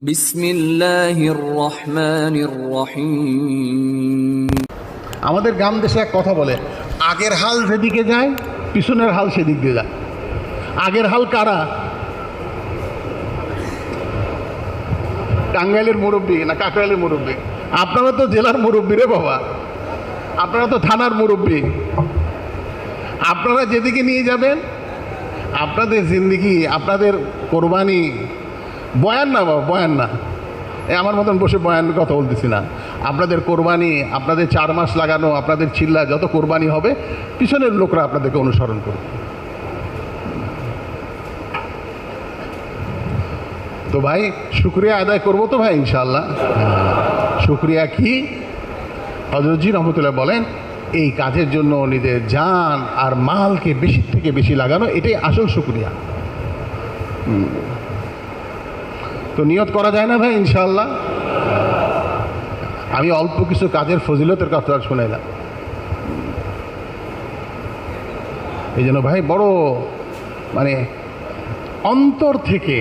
বিসমিল্লাহির রহমানির রহিম। আমাদের গ্রাম দেশে এক কথা বলে, আগের হাল যেদিকে যায় পিছনের হাল সেদিক দিয়ে যায়। আগের হাল কারা? টাঙ্গাইলের মুরব্বী না কাকরাইলের মুরব্বী? আপনারা তো জেলার মুরব্বী রে বাবা, আপনারা তো থানার মুরব্বী। আপনারা যেদিকে নিয়ে যাবেন আপনাদের জিন্দিগি, আপনাদের কোরবানি। বয়ান না বাবা, বয়ান না, আমার মতন বসে বয়ানের কথা বলতেছি না। আপনাদের কোরবানি, আপনাদের 4 মাস লাগানো, আপনাদের চিল্লা যত কোরবানি হবে পিছনের লোকরা আপনাদেরকে অনুসরণ করবে। তো ভাই শুকরিয়া আদায় করবো তো ভাই ইনশাআল্লাহ। শুকরিয়া কি? হযরতজি রহমতুল্লাহ বলেন, এই কাজের জন্য নিজের জান আর মালকে বেশি থেকে বেশি লাগানো, এটাই আসল শুকরিয়া। তো নিয়ত করা যায় না ভাই ইনশাআল্লাহ? আমি অল্প কিছু কাজের ফজিলতের কথা শুনাইলাম। এই জন্য ভাই বড় মানে অন্তর থেকে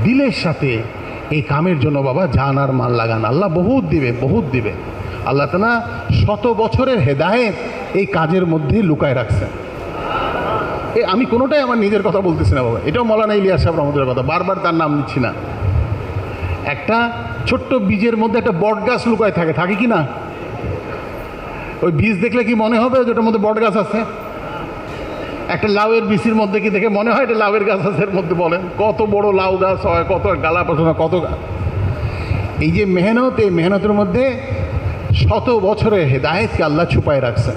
দিলের সাথে এই কামের জন্য বাবা জান আর মাল লাগান। আল্লাহ বহুত দিবে, বহুত দিবে। আল্লাহ তাআলা 100 বছরের হেদায়েত এই কাজের মধ্যে লুকায় রাখছেন। আমি কোনোটাই আমার নিজের কথা বলতেছি না বাবা, এটাও মৌলানা ইলিয়াস সাহেব রহমতুল্লাহর কথা, বারবার তার নাম নিচ্ছি না। একটা ছোট্ট বীজের মধ্যে একটা বট গাছ লুকায় থাকে, থাকে কি না? ওই বীজ দেখলে কি মনে হবে যে ওটার মধ্যে বট গাছ আছে? একটা লাউয়ের বীজের মধ্যে কি দেখে মনে হয় এটা লাউয়ের গাছ আছে? এর মধ্যে বলেন কত বড় লাউ গাছ হয়, কত গালা পছন্দ, কত এই যে মেহনত, এই মেহনতের মধ্যে 100 বছরের হেদায়েতকে আল্লাহ ছুপায় রাখছে।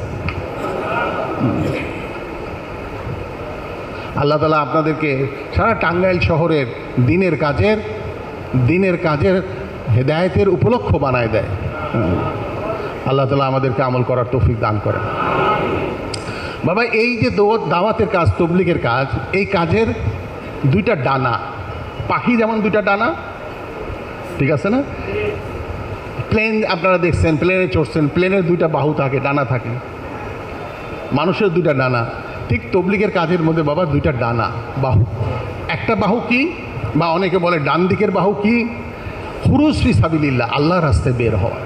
আল্লাহ তাআলা আপনাদেরকে সারা টাঙ্গাইল শহরের দিনের কাজের হেদায়েতের উপলক্ষ বানায় দেয়। আল্লাহ তাআলা আমাদেরকে আমল করার তৌফিক দান করেন। বাবা এই যে দাওয়াতের কাজ, তবলিগের কাজ, এই কাজের 2টা ডানা। পাখি যেমন 2টা ডানা, ঠিক আছে না? প্লেন আপনারা দেখছেন, প্লেনে চড়ছেন, প্লেনের 2টা বাহু থাকে, ডানা থাকে। মানুষের 2টা ডানা। ঠিক তবলিগের কাজের মধ্যে বাবা 2টা ডানা, বাহু। একটা বাহু কি, বা অনেকে বলে ডান দিকের বাহু কি? খুরুজ ফি সাবিলিল্লাহ, আল্লাহর রাস্তায় বের হওয়া।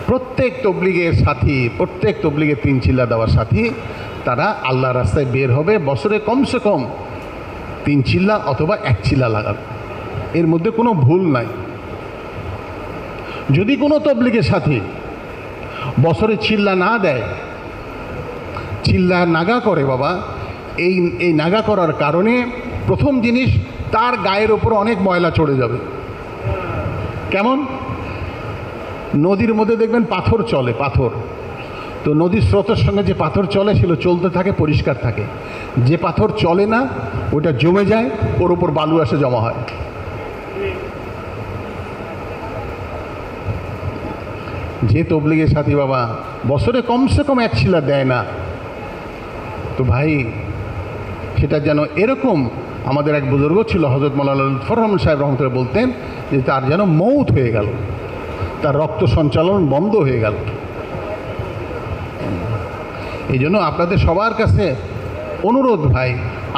প্রত্যেক তবলিগের সাথী, প্রত্যেক তবলিগের 3 চিল্লা দেওয়ার সাথী, তারা আল্লাহর রাস্তায় বের হবে। বছরে কমসে কম 3 চিল্লা অথবা 1 চিল্লা লাগাবে, এর মধ্যে কোনো ভুল নাই। যদি কোনো তবলিগের সাথী বছরে চিল্লা না দেয়, চিল্লা নাগা করে বাবা, এই নাগা করার কারণে প্রথম জিনিস, তার গায়ের ওপর অনেক ময়লা চড়ে যাবে। কেমন? নদীর মধ্যে দেখবেন পাথর চলে, পাথর। তো নদীর স্রোতের সঙ্গে যে পাথর চলে সেগুলো চলতে থাকে, পরিষ্কার থাকে। যে পাথর চলে না ওটা জমে যায়, ওর উপর বালু আসে জমা হয়। যে তবলিগের সাথী বাবা বছরে কমসে কম 1 চিল্লা দেয় না, তো ভাই সেটা যেন এরকম। আমাদের এক বুজুর্গ ছিল হযরত মাওলানা লুৎফর রহমান সাহেব রহমতুল্লাহ, বলতেন যে তার যেন মৌত হয়ে গেল, তার রক্ত সঞ্চালন বন্ধ হয়ে গেল। এই জন্য আপনাদের সবার কাছে অনুরোধ ভাই,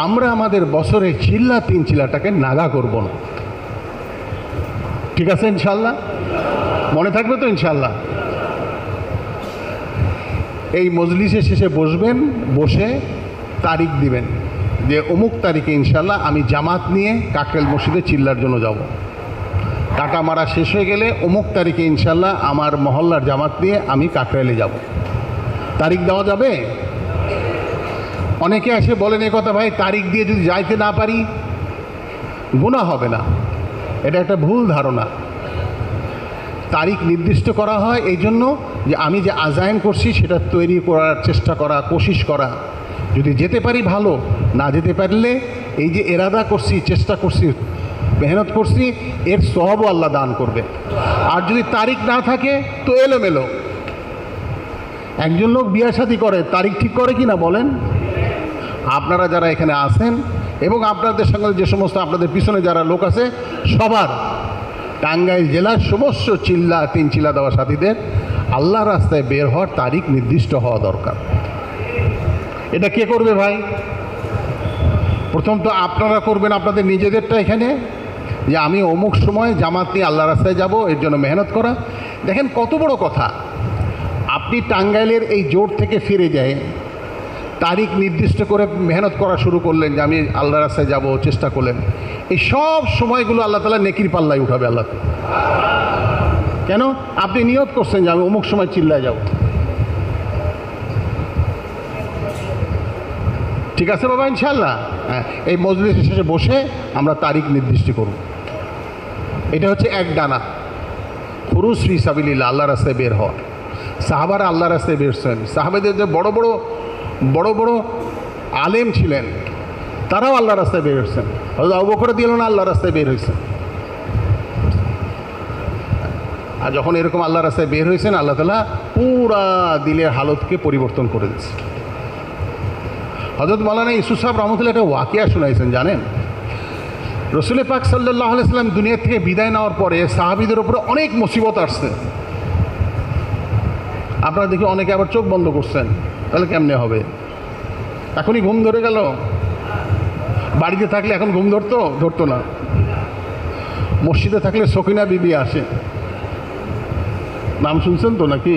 আমরা আমাদের বছরে চিল্লা 3 চিল্লাটাকে নাগা করব না, ঠিক আছে ইনশাল্লাহ? মনে থাকবে তো ইনশাল্লাহ? এই মজলিসের শেষে বসবেন, বসে তারিখ দিবেন যে অমুক তারিখে ইনশাল্লাহ আমি জামাত নিয়ে কাকরাইল মসজিদে চিল্লার জন্য যাব। টাকা মারা শেষ হয়ে গেলে অমুক তারিখে ইনশাল্লাহ আমার মহল্লার জামাত নিয়ে আমি কাকরাইলে যাব। তারিখ দেওয়া যাবে? অনেকে এসে বলেন এই কথা, ভাই তারিখ দিয়ে যদি যাইতে না পারি গুনাহ হবে না। এটা একটা ভুল ধারণা। তারিখ নির্দিষ্ট করা হয় এই জন্য যে আমি যে আজাইন করছি সেটা তৈরি করার চেষ্টা করা, কোশিশ করা। যদি যেতে পারি ভালো, না যেতে পারলে এই যে এরাদা করছি, চেষ্টা করছি, মেহনত করছি, এর সওয়াবও আল্লাহ দান করবে। আর যদি তারিখ না থাকে তো এলোমেলো। একজন লোক বিয়ে শাদী করে, তারিখ ঠিক করে কি না বলেন? আপনারা যারা এখানে আছেন এবং আপনাদের সঙ্গে যে সমস্ত আপনাদের পিছনে যারা লোক আছে, সবার টাঙ্গাইল জেলার সমস্ত চিল্লা 3 চিল্লা দেওয়া সাথীদের আল্লাহর রাস্তায় বের হওয়ার তারিখ নির্দিষ্ট হওয়া দরকার। এটা কে করবে ভাই? প্রথম তো আপনারা করবেন আপনাদের নিজেদেরটা এখানে, যে আমি অমুক সময় জামাত নিয়ে আল্লাহ রাস্তায় যাব, এর জন্য মেহনত করা। দেখেন কত বড় কথা, আপনি টাঙ্গাইলের এই জোট থেকে ফিরে যায় তারিখ নির্দিষ্ট করে মেহনত করা শুরু করলেন যে আমি আল্লাহ রাস্তায় যাব, চেষ্টা করলেন। এই সব সময়গুলো আল্লাহ তাআলা নেকির পাল্লায় উঠাবে আল্লাহ। কেন? আপনি নিয়ত করছেন যে আমি অমুক সময় চিল্লায় যাব। ঠিক আছে বাবা, ইনশাআল্লাহ। হ্যাঁ, এই মজলিসের শেষে বসে আমরা তারিখ নির্দিষ্ট করব। এটা হচ্ছে এক ডানা, খুরুজ ফি সাবিলিল্লাহ, আল্লাহ রাস্তায় বের হওয়া। সাহাবারা আল্লাহ রাস্তায় বেরছেন। সাহাবাদের যে বড় বড় আলেম ছিলেন তারাও আল্লাহ রাস্তায় বের হয়েছেন। হযরত আবু বকর রাদিয়াল্লাহু আনহু আল্লাহ রাস্তায় বের হয়েছেন। আর যখন এরকম আল্লাহ রাস্তায় বের হয়েছেন, আল্লাহ তাআলা পুরা দিলের হালতকে পরিবর্তন করে দিয়েছে। হযরত মাওলানা ইউসুফ সাহেব রহমতুল্লাহ একটা ওয়াকিয়া শোনাইছেন, জানেন? রসুল পাক সাল্লাল্লাহু আলাইহি সাল্লাম দুনিয়া থেকে বিদায় নেওয়ার পরে সাহাবীদের উপরে অনেক মুসিবত আসছে। আপনারা দেখি অনেকে আবার চোখ বন্ধ করছেন, তাহলে কেমনে হবে? এখনই ঘুম ধরে গেল? বাড়িতে থাকলে এখন ঘুম ধরতো না। মসজিদে থাকলে সকিনা বিবি আসে, নাম শুনছেন তো নাকি?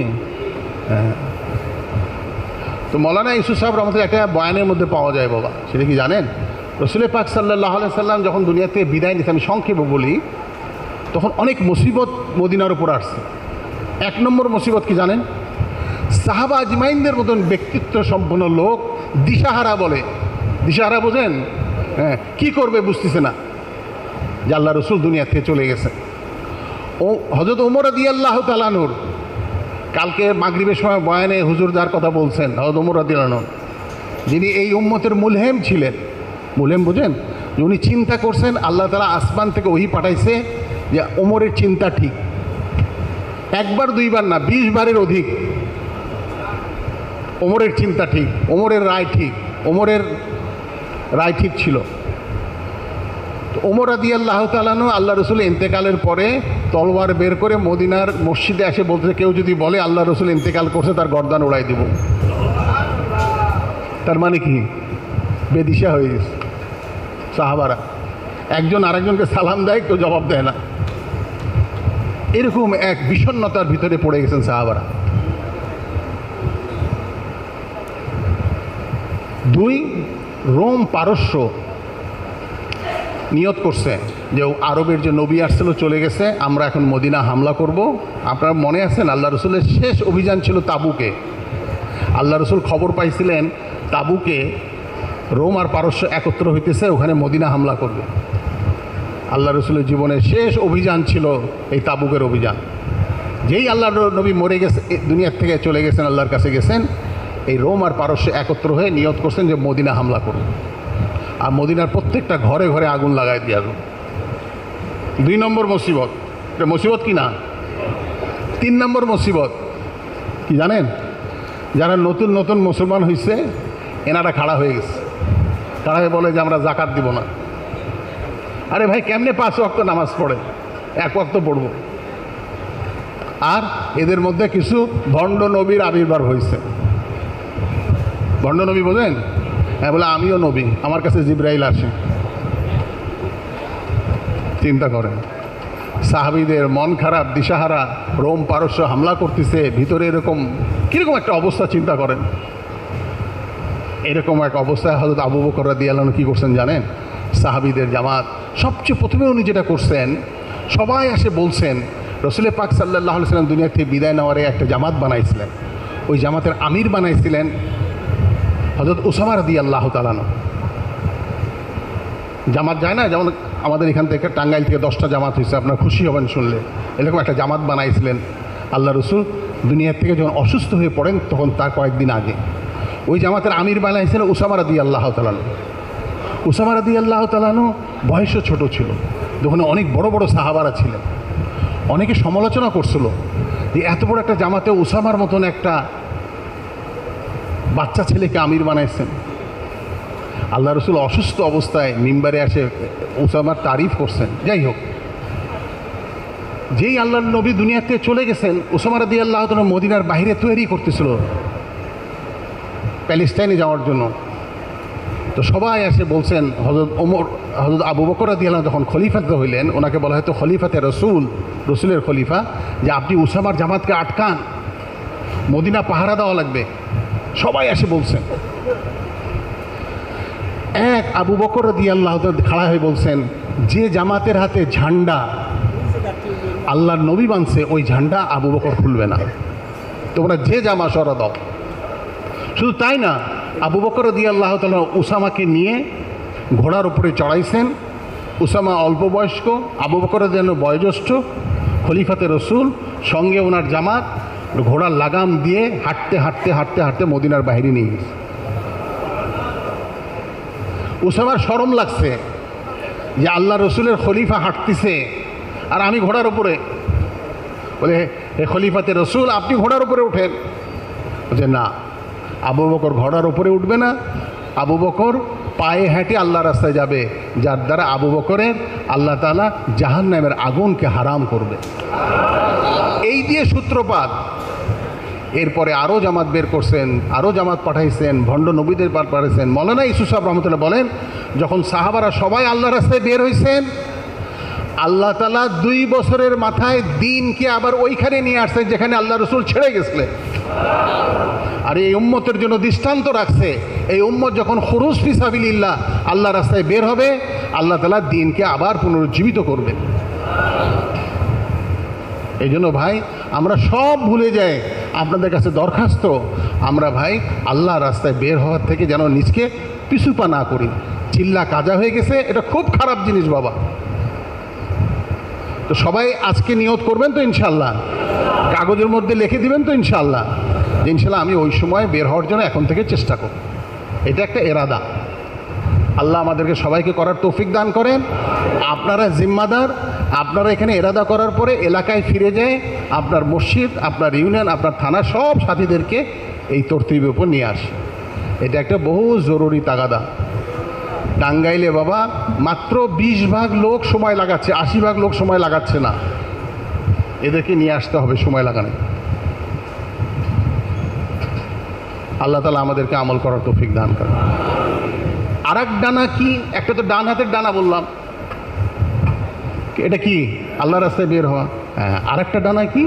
হ্যাঁ। তো মৌলানা ইউসুফ সাহেব রহমতুল্লাহ একটা বয়ানের মধ্যে পাওয়া যায় বাবা, সেটা কি জানেন? রসুল পাক সাল্লাল্লাহু আলাইহি সাল্লাম যখন দুনিয়া থেকে বিদায় নিতে, আমি সংক্ষেপে বলি, তখন অনেক মুসিবত মদিনার উপর আসছে। এক নম্বর মুসিবত কি জানেন? সাহাবা আজমাইনদের মতন ব্যক্তিত্ব সম্পন্ন লোক দিশাহারা বলে। দিশাহারা বোঝেন? হ্যাঁ, কী করবে বুঝতেছে না যে আল্লাহ রসুল দুনিয়া থেকে চলে গেছে। ও হযরত ওমর রাদিয়াল্লাহু তাআলা আনহু, কালকে মাগরিবের সময় বয়ানে হুজুর যার কথা বলছেন, হযরত ওমর রাদিয়াল্লাহু আনহু, যিনি এই উম্মতের মুলহেম ছিলেন। মুলহেম বোঝেন? যে উনি চিন্তা করছেন, আল্লাহ তাআলা আসমান থেকে ওহী পাঠাইছে যে ওমরের চিন্তা ঠিক। একবার দুইবার না, 20 বারের অধিক। ওমরের চিন্তা ঠিক, ওমরের রায় ঠিক, ওমরের রায় ঠিক ছিল। তো ওমর রাদিয়াল্লাহু তাআলা আনহু আল্লাহ রসুল ইন্তেকালের পরে তলোয়ার বের করে মদিনার মসজিদে এসে বলতে, কেউ যদি বলে আল্লাহ রসুল ইন্তেকাল করছে, তার গর্দান উড়াই দেব। তার মানে কি? বেদিশা হয়ে গেছে সাহাবারা। একজন আরেকজনকে সালাম দেয়, কেউ জবাব দেয় না। এরকম এক বিষণ্ণতার ভিতরে পড়ে গেছেন সাহাবারা। 2, রোম পারস্য নিয়ত করছে যে আরবের যে নবী আসছিল চলে গেছে, আমরা এখন মদিনা হামলা করব। আপনারা মনে আছেন আল্লাহ রসুলের শেষ অভিযান ছিল তাবুকে। আল্লাহ রসুল খবর পাইছিলেন তাবুকে রোম আর পারস্য একত্র হইতেছে, ওখানে মদিনা হামলা করবে। আল্লাহ রসুলের জীবনের শেষ অভিযান ছিল এই তাবুকের অভিযান। যেই আল্লাহ নবী মরে গেছে, দুনিয়ার থেকে চলে গেছেন, আল্লাহর কাছে গেছেন, এই রোম আর পারস্য একত্র হয়ে নিয়ত করছেন যে মদিনা হামলা করবে, আর মদিনার প্রত্যেকটা ঘরে ঘরে আগুন লাগাই দিয়ে আসবে। 2 নম্বর মুসিবত। এটা মুসিবত কি না? 3 নম্বর মুসিবত কি জানেন? যারা নতুন নতুন মুসলমান হয়েছে, এনারা খাড়া হয়ে গেছে। খাড়া হয়ে বলে যে আমরা জাকাত দিব না। আরে ভাই, কেমনে 5 ওয়াক্ত নামাজ পড়ে? 1 ওয়াক্ত পড়ব। আর এদের মধ্যে কিছু ভণ্ড নবীর আবির্ভাব হয়েছে। ভণ্ড নবী বোঝেন? হ্যাঁ, বলে আমিও নবী, আমার কাছে জিবরাইল আসে। চিন্তা করেন, সাহাবীদের মন খারাপ, দিশাহারা, রোম পারস্য হামলা করতেছে, ভিতরে এরকম কীরকম একটা অবস্থা চিন্তা করেন। এরকম এক অবস্থায় হযরত আবু বকর রাদিয়াল্লাহু আনহু কী করছেন জানেন? সাহাবীদের জামাত সবচেয়ে প্রথমে উনি যেটা করছেন, সবাই এসে বলছেন রসুল পাক সাল্লাল্লাহু আলাইহি সাল্লাম দুনিয়া থেকে বিদায় নেওয়ারে একটা জামাত বানাইছিলেন। ওই জামাতের আমির বানাইছিলেন হযরত উসামা রাদিয়াল্লাহু তাআলা আনহু। জামাত যায় না, যেমন আমাদের এখান থেকে টাঙ্গাইল থেকে 10টা জামাত হয়েছে, আপনারা খুশি হবেন শুনলে। এরকম একটা জামাত বানাইছিলেন আল্লাহ রসুল দুনিয়ার থেকে যখন অসুস্থ হয়ে পড়েন, তখন তার কয়েকদিন আগে। ওই জামাতের আমির বানাইছিলেন উসামা রাদিয়াল্লাহু তাআলা আনহু। উসামা রাদিয়াল্লাহু তাআলা আনহু বয়সও ছোট ছিল, ওখানে অনেক বড় বড় সাহাবারা ছিলেন। অনেকে সমালোচনা করছিল যে এত বড় একটা জামাতে উসামার মতন একটা বাচ্চা ছেলেকে আমির বানাইছেন। আল্লাহ রসুল অসুস্থ অবস্থায় মিম্বারে এসে উসামার তারিফ করছেন। যাই হোক, যেই আল্লাহর নবী দুনিয়াতে চলে গেছেন, উসামা রাদিয়াল্লাহু তাআলা মদিনার বাইরে তৈরি করতেছিল প্যালেস্টাইনে যাওয়ার জন্য। তো সবাই এসে বলছেন হযরত আবু বকর রাদিয়াল্লাহু আনহু যখন খলিফাতে হইলেন, ওনাকে বলা হয়তো খলিফাতে রসুলের খলিফা, যে আপনি উসামার জামাতকে আটকান, মদিনা পাহারা দেওয়া লাগবে। সবাই এসে বলছেন। এক আবু বকর রাদিয়াল্লাহু আনহু খাড়া হয়ে বলছেন, যে জামাতের হাতে ঝান্ডা আল্লাহর নবী বানছে, ওই ঝান্ডা আবু বকর খুলবে না, তোমরা যে জামা সরা দাও। শুধু তাই না, আবু বকর রাদিয়াল্লাহু তাআলা উসামাকে নিয়ে ঘোড়ার উপরে চড়াইছেন। উসামা অল্প বয়স্ক, আবু বকর রাদিয়াল্লাহু বয়োজ্যেষ্ঠ, খলিফাতে রসুল, সঙ্গে ওনার জামাত, ঘোড়ার লাগাম দিয়ে হাঁটতে হাঁটতে হাঁটতে হাঁটতে মদিনার বাইরে নিয়ে গেছে। উসামার শরম লাগছে যে আল্লাহ রসুলের খলিফা হাঁটতেছে আর আমি ঘোড়ার উপরে। বলে, হে খলিফাতে রসুল, আপনি ঘোড়ার উপরে ওঠেন। বলছে, না, আবু বকর ঘোড়ার উপরে উঠবে না। আবু বকর পায়ে হেঁটে আল্লাহ রাস্তায় যাবে, যার দ্বারা আবু বকরের আল্লাহ তাআলা জাহান্নামের আগুনকে হারাম করবে। এই দিয়ে সূত্রপাত। এরপরে আরও জামাত বের করছেন, আরও জামাত পাঠাইছেন, ভণ্ড নবীদের পাঠাইছেন। মৌলানা ইউসুফ সাহেব রহমতুল্লাহ বলেন, যখন সাহাবারা সবাই আল্লাহ রাস্তায় বের হয়েছেন, আল্লাহ তাআলা 2 বছরের মাথায় দিনকে আবার ওইখানে নিয়ে আসছেন যেখানে আল্লাহ রসুল ছেড়ে গেছিলেন। আর এই উম্মতের জন্য দৃষ্টান্ত রাখছে, এই উম্মত যখন খুরুজ ফি সাবিলিল্লাহ আল্লাহ রাস্তায় বের হবে, আল্লাহ তাআলা দিনকে আবার পুনরুজ্জীবিত করবেন। এই জন্য ভাই, আমরা সব ভুলে যাই। আপনাদের কাছে দরখাস্ত, আমরা ভাই আল্লাহ রাস্তায় বের হওয়ার থেকে যেন নিজকে পিছুপা না করি। চিল্লা কাজা হয়ে গেছে, এটা খুব খারাপ জিনিস বাবা। তো সবাই আজকে নিয়ত করবেন তো ইনশাল্লাহ, কাগজের মধ্যে লিখে দিবেন তো ইনশাল্লাহ, যে ইনশাল্লাহ আমি ওই সময় বের হওয়ার জন্য এখন থেকে চেষ্টা করব। এটা একটা এরাদা। আল্লাহ আমাদেরকে সবাইকে করার তৌফিক দান করেন। আপনারা জিম্মাদার, আপনারা এখানে এরাদা করার পরে এলাকায় ফিরে যায় আপনার মসজিদ, আপনার ইউনিয়ন, আপনার থানা সব সাথীদেরকে এই তরতিবের উপর নিয়ে আসে। এটা একটা বহু জরুরি তাগাদা। টাঙ্গাইলে বাবা মাত্র 20 ভাগ লোক সময় লাগাচ্ছে, 80 ভাগ লোক সময় লাগাচ্ছে না। এদেরকে নিয়ে আসতে হবে সময় লাগানো। আল্লাহ তাআলা আমাদেরকে আমল করার তৌফিক দান করেন। আর এক ডানা কি? একটা তো ডান হাতের ডানা বললাম, এটা কি? আল্লাহ রাস্তায় বের হওয়া। হ্যাঁ, আর একটা ডানা কি?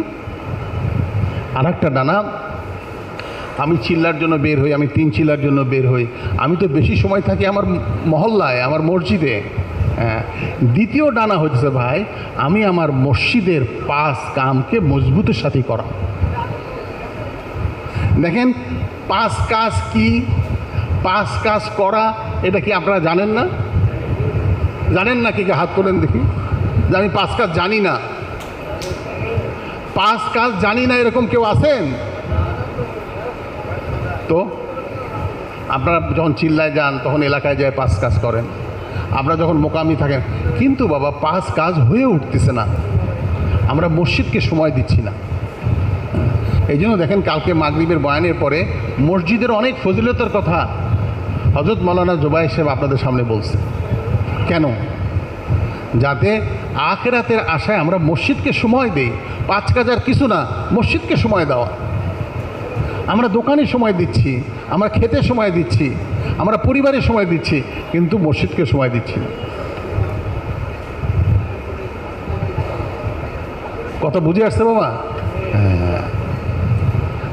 আর একটা ডানা, আমি চিল্লার জন্য বের হই, আমি 3 চিল্লার জন্য বের হই, আমি তো বেশি সময় থাকি আমার মহল্লায়, আমার মসজিদে। হ্যাঁ, দ্বিতীয় ডানা হচ্ছে ভাই, আমি আমার মসজিদের 5 কামকে মজবুতের সাথে করা। দেখেন 5 কাজ কি? 5 কাজ করা, এটা কি আপনারা জানেন না? জানেন না? কি হাত তোলেন দেখি, যে আমি 5 কাজ জানি না। 5 কাজ জানি না এরকম কেউ আছেন? তো আপনারা যখন চিল্লায় যান তখন এলাকায় যায় 5 কাজ করেন, আপনারা যখন মোকামি থাকেন। কিন্তু বাবা 5 কাজ হয়ে উঠতেছে না, আমরা মসজিদকে সময় দিচ্ছি না। এই জন্য দেখেন কালকে মাগরিবের বয়ানের পরে মসজিদের অনেক ফজিলতের কথা হযরত মাওলানা জুবায়ের সাহেব আপনাদের সামনে বলছে। কেন? যাতে আখিরাতের আশায় আমরা মসজিদকে সময় দেই। 5 কাজ আর কিছু না, মসজিদকে সময় দেওয়া। আমরা দোকানে সময় দিচ্ছি, আমরা খেতে সময় দিচ্ছি, আমরা পরিবারের সময় দিচ্ছি, কিন্তু মসজিদকে সময় দিচ্ছি না। কথা বুঝে আসছে বাবা? হ্যাঁ।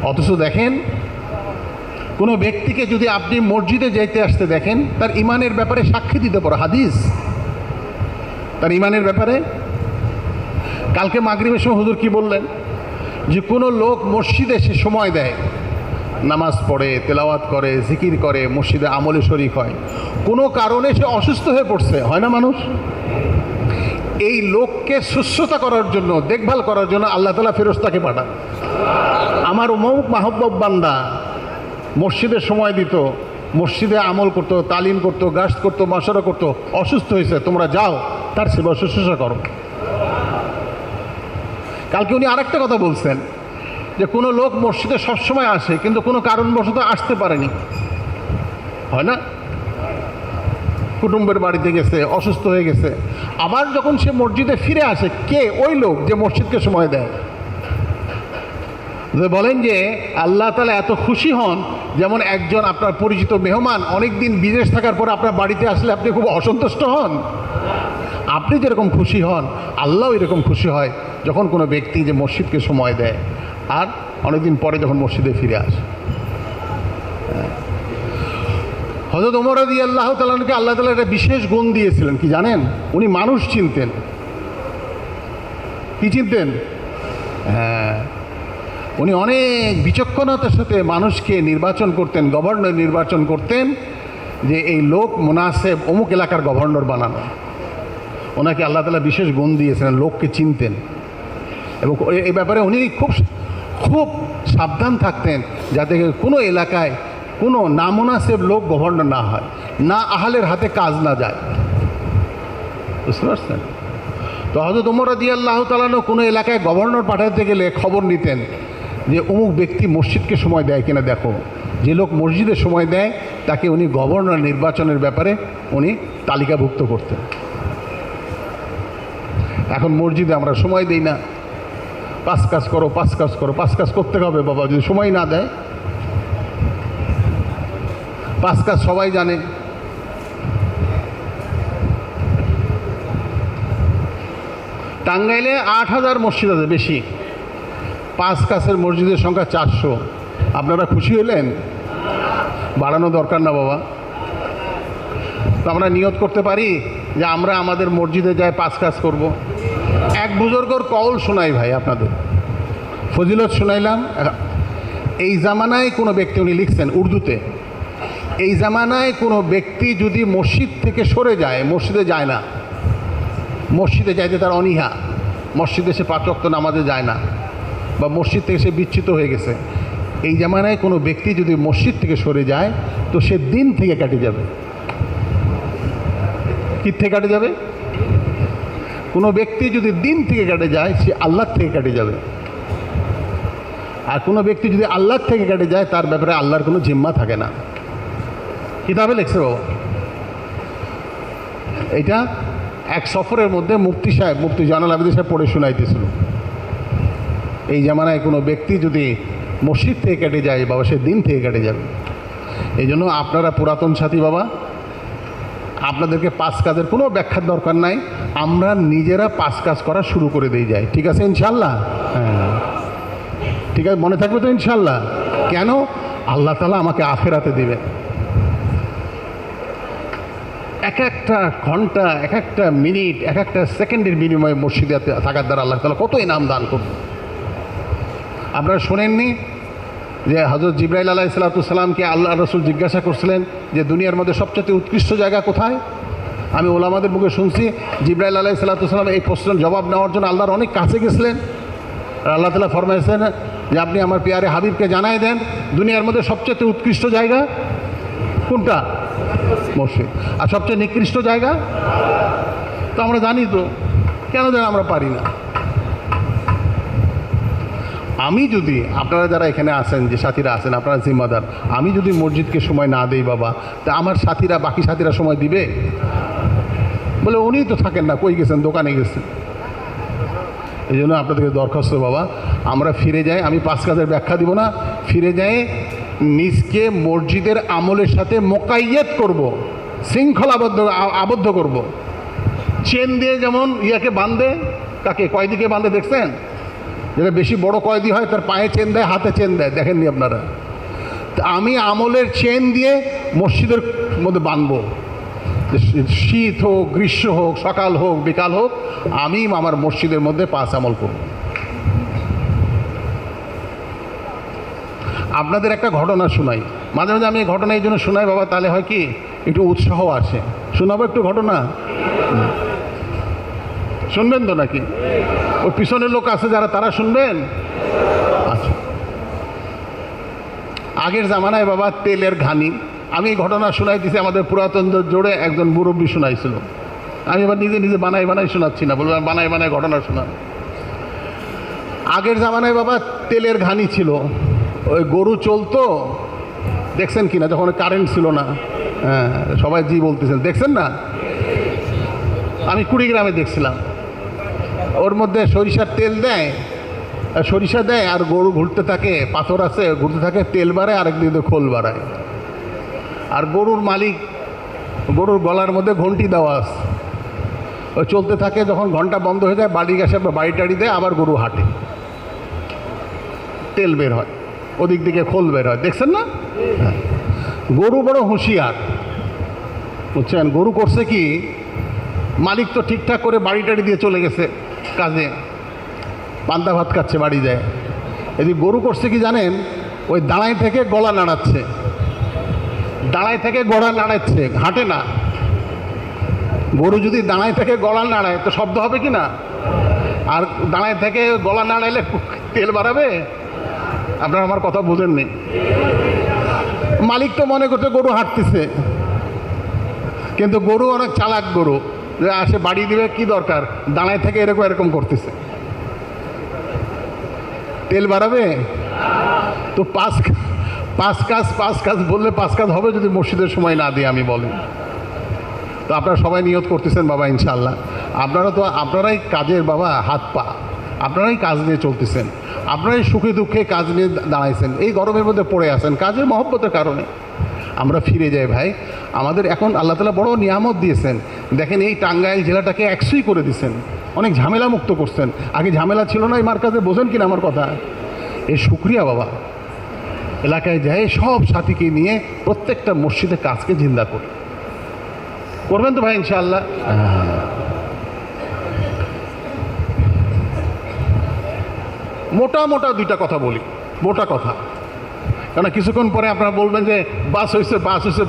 অথচ দেখেন, কোনো ব্যক্তিকে যদি আপনি মসজিদে যাইতে আসতে দেখেন, তার ইমানের ব্যাপারে সাক্ষী দিতে পারো হাদিস, তার ইমানের ব্যাপারে। কালকে মাগরিবের সময় হুজুর কি বললেন? যে কোনো লোক মসজিদে সে সময় দেয়, নামাজ পড়ে, তেলাওয়াত করে, জিকির করে, মসজিদে আমলে শরীক হয়, কোনো কারণে সে অসুস্থ হয়ে পড়ছে, হয় না মানুষ? এই লোককে সুস্থতা করার জন্য, দেখভাল করার জন্য আল্লাহ তাআলা ফেরেশতাকে পাঠান। আমার অমুক মাহবুব বান্দা মসজিদে সময় দিত, মসজিদে আমল করতো, তালিম করতো, গাস্ত করতো, মাশারা করতো, অসুস্থ হয়েছে, তোমরা যাও তার সেবা শুশ্রূষা করো। কালকে উনি আরেকটা কথা বলছেন, যে কোনো লোক মসজিদে সবসময় আসে কিন্তু কোনো কারণবশত আসতে পারেনি, হয় না? কুটুম্বের বাড়িতে গেছে, অসুস্থ হয়ে গেছে, আবার যখন সে মসজিদে ফিরে আসে, কে? ওই লোক যে মসজিদকে সময় দেয়। বলেন যে আল্লাহ তাআলা এত খুশি হন, যেমন একজন আপনার পরিচিত মেহমান অনেক দিন বিদেশ থাকার পর আপনার বাড়িতে আসলে আপনি খুব অসন্তুষ্ট হন। আপনি যেরকম খুশি হন, আল্লাহও এরকম খুশি হয় যখন কোনো ব্যক্তি যে মসজিদকে সময় দেয় আর অনেকদিন পরে যখন মসজিদে ফিরে আসে। হযরত ওমর রাদিয়াল্লাহু তাআলাকে আল্লাহ তাআলা একটা বিশেষ গুণ দিয়েছিলেন, কি জানেন? উনি মানুষ চিনতেন। কি চিনতেন? হ্যাঁ, উনি অনেক বিচক্ষণতার সাথে মানুষকে নির্বাচন করতেন, গভর্নর নির্বাচন করতেন, যে এই লোক মুনাসেব অমুক এলাকার গভর্নর বানানো। ওনাকে আল্লাহ তাআলা বিশেষ গুণ দিয়েছিলেন, লোককে চিনতেন, এবং এই ব্যাপারে উনি খুব খুব সাবধান থাকতেন যাতে কোনো এলাকায় কোনো নামুনাসেব লোক গভর্নর না হয়, না আহলের হাতে কাজ না যায়। বুঝতে পারছেন? তো হযরত ওমর রাদিয়াল্লাহু তাআলা কোনো এলাকায় গভর্নর পাঠাতে গেলে খবর নিতেন যে অমুক ব্যক্তি মসজিদকে সময় দেয় কিনা দেখো। যে লোক মসজিদে সময় দেয় তাকে উনি গভর্নর নির্বাচনের ব্যাপারে উনি তালিকাভুক্ত করতেন। এখন মসজিদে আমরা সময় দিই না, 5 কাজ করো 5 কাজ করো, 5 কাজ করতে হবে বাবা, যদি সময় না দেয়। 5 কাজ সবাই জানে। টাঙ্গাইলে 8000 মসজিদ আছে, বেশি। 5 কাজের মসজিদের সংখ্যা 400। আপনারা খুশি হলেন? বাড়ানো দরকার না বাবা। তো আমরা নিয়ত করতে পারি যে আমরা আমাদের মসজিদে যাই 5 কাজ করব। এক বুজুর্গর কওল শোনাই ভাই আপনাদের, ফজিলত শোনাইলাম। এই জামানায় কোনো ব্যক্তি, উনি লিখছেন উর্দুতে, এই জামানায় কোনো ব্যক্তি যদি মসজিদ থেকে সরে যায়, মসজিদে যায় না, মসজিদে যাইতে তার অনীহা, মসজিদে সে 5 ওয়াক্ত নামাজে যায় না, বা মসজিদ থেকে সে বিচ্যুত হয়ে গেছে, এই জামানায় কোনো ব্যক্তি যদি মসজিদ থেকে সরে যায় তো সে দিন থেকে কেটে যাবে। কি থেকে কেটে যাবে? কোনো ব্যক্তি যদি দিন থেকে কেটে যায় সে আল্লাহ থেকে কেটে যাবে। আর কোনো ব্যক্তি যদি আল্লাহ থেকে কেটে যায় তার ব্যাপারে আল্লাহর কোনো জিম্মা থাকে না। কিতাবে লিখছে বাবা। এটা এক সফরের মধ্যে মুফতি সাহেব, মুফতি জয়নুল আবেদিন সাহেব পড়ে শোনাইতেছিল। এই জামানায় কোনো ব্যক্তি যদি মসজিদ থেকে কেটে যায় বাবা, সে দিন থেকে কেটে যাবে। এই জন্য আপনারা পুরাতন সাথী বাবা, আপনাদেরকে 5 কাজের কোনো ব্যাখ্যার দরকার নাই, আমরা নিজেরা 5 কাজ করা শুরু করে দিয়ে যাই। ঠিক আছে ইনশাল্লাহ? হ্যাঁ ঠিক আছে, মনে থাকবে তো ইনশাল্লাহ? কেন? আল্লাহ তাআলা আমাকে আখিরাতে দিবেন। এক একটা ঘন্টা, এক একটা মিনিট, এক একটা সেকেন্ডের বিনিময়ে মসজিদে থাকার দ্বারা আল্লাহ তাআলা কত ইনাম দান করবে। আপনারা শোনেননি যে হযরত জিবরাইল আলাইহিস সালামকে আল্লাহ রাসূল জিজ্ঞাসা করছিলেন যে দুনিয়ার মধ্যে সবচেয়ে উৎকৃষ্ট জায়গা কোথায়? আমি ওলামাদের মুখে শুনছি জিবরাইল আলাইহিস সালাম এই প্রশ্নের জবাব নেওয়ার জন্য আল্লাহর অনেক কাছে গেছিলেন। আর আল্লাহ তাআলা ফরমাইছেন যে আপনি আমার প্রিয়ারে হাবিবকে জানাই দেন দুনিয়ার মধ্যে সবচেয়ে উৎকৃষ্ট জায়গা কোনটা? মসজিদ। আর সবচেয়ে নিকৃষ্ট জায়গা? তো আমরা জানি তো, কেন যেন আমরা পারি না। আমি যদি, আপনারা যারা এখানে আছেন, যে সাথীরা আছেন, আপনারা জিম্মাদার, আমি যদি মসজিদকে সময় না দেই বাবা, তা আমার সাথীরা, বাকি সাথীরা সময় দিবে? বলে উনি তো থাকেন না, কই গেছেন? দোকানে গেছেন। এই জন্য আপনাদেরকে দরখাস্ত বাবা, আমরা ফিরে যাই। আমি 5 কাজের ব্যাখ্যা দিব না, ফিরে যাই নিজকে মসজিদের আমলের সাথে মোকাইয়ত করব, শৃঙ্খলাবদ্ধ আবদ্ধ করব। চেন দিয়ে যেমন ইয়াকে বাঁধে, কাকে কয়েদিকে বাঁধে দেখছেন? যেটা বেশি বড় কয়েদি হয় তার পায়ে চেন দেয়, হাতে চেন দেয়, দেখেননি আপনারা? আমি আমলের চেন দিয়ে মসজিদের মধ্যে বাঁধবো। শীত হোক, গ্রীষ্ম হোক, সকাল হোক, বিকাল হোক, আমি আমার মসজিদের মধ্যে 5 আমল করব। আপনাদের একটা ঘটনা শোনাই, মাঝে মাঝে আমি এই ঘটনা এই জন্য শোনাই বাবা, তাহলে হয় কি একটু উৎসাহ আসে। শোনাবো একটু ঘটনা, শুনবেন তো নাকি? ওই পিছনের লোক আছে যারা, তারা শুনবেন? আচ্ছা, আগের জামানায় বাবা তেলের ঘানি, আমি এই ঘটনা শোনাই দিছি, আমাদের পুরাতন জোড়ে একজন মুরব্বী শোনাইছিল। আমি এবার নিজে নিজে বানাই বানাই শোনাচ্ছি না, বললাম বানাই বানাই ঘটনা শোনা। আগের জামানায় বাবা তেলের ঘানি ছিল, ওই গরু চলতো, দেখছেন কিনা? যখন কারেন্ট ছিল না, হ্যাঁ সবাই জি বলতেছেন, দেখছেন না? আমি কুড়িগ্রামে দেখছিলাম, ওর মধ্যে সরিষার তেল দেয়, সরিষা দেয় আর গরু ঘুরতে থাকে, পাথর আছে ঘুরতে থাকে, তেল বাড়ায়, আরেক দিকে খোল বাড়ায়। আর গরুর মালিক, গরুর গলার মধ্যে ঘন্টি দেওয়া আছে, ওই চলতে থাকে, যখন ঘন্টা বন্ধ হয়ে যায় বাড়ি গেছে বাড়ি টাড়ি দেয়, আবার গরু হাঁটে, তেল বের হয়, ওদিক দিকে খোল বের হয়, দেখছেন না? হ্যাঁ। গরু বড় হুঁশিয়ার, বুঝছেন? গরু করছে কি, মালিক তো ঠিকঠাক করে বাড়ি টাড়ি দিয়ে চলে গেছে কাজে, পান্তা ভাত খাচ্ছে বাড়ি যায়, এদিকে গরু করছে কি জানেন, ওই দাঁড়ায় থেকে গলা নাড়াচ্ছে, দাঁড়ায় থেকে গলা নাড়াচ্ছে, হাঁটে না। গরু যদি দাঁড়ায় থেকে গলা নাড়ায় তো শব্দ হবে কি না? আর দাঁড়ায় থেকে গলা নাড়াইলে তেল বাড়াবে? আপনারা আমার কথা বুঝেননি। মালিক তো মনে করছে গরু হাঁটতেছে, কিন্তু গরু অনেক চালাক গরু, যে আসে বাড়ি দিবে, কি দরকার, দাঁড়ায় থেকে এরকম এরকম করতেছে, তেল বাড়াবে? তো পাঁচ কাজ বললে 5 কাজ হবে যদি মসজিদের সময় না দিয়ে আমি বলি। তো আপনারা সবাই নিয়ত করতেছেন বাবা ইনশাআল্লাহ। আপনারাই কাজের বাবা হাত পা, আপনারাই কাজ নিয়ে চলতেছেন, আপনারাই সুখে দুঃখে কাজ নিয়ে দাঁড়াইছেন, এই গরমের মধ্যে পড়ে আছেন কাজের মহব্বতের কারণে। আমরা ফিরে যাই ভাই, আমাদের এখন আল্লাহ তাআলা বড় নিয়ামত দিয়েছেন। দেখেন এই টাঙ্গাইল জেলাটাকে 100ই করে দিয়েছেন, অনেক ঝামেলা মুক্ত করছেন। আগে ঝামেলা ছিল না এই মার্কাজে, বোঝেন কিনা আমার কথা? এই শুকরিয়া বাবা। এলাকায় যায় সব সাথীকে নিয়ে প্রত্যেকটা মসজিদে কাজকে জিন্দা করে করবেন তো ভাই ইনশাআল্লাহ। মোটা 2টা কথা বলি, মোটা কথা, কারণ কিছুক্ষণ পরে আপনারা বলবেন যে বাস হয়েছে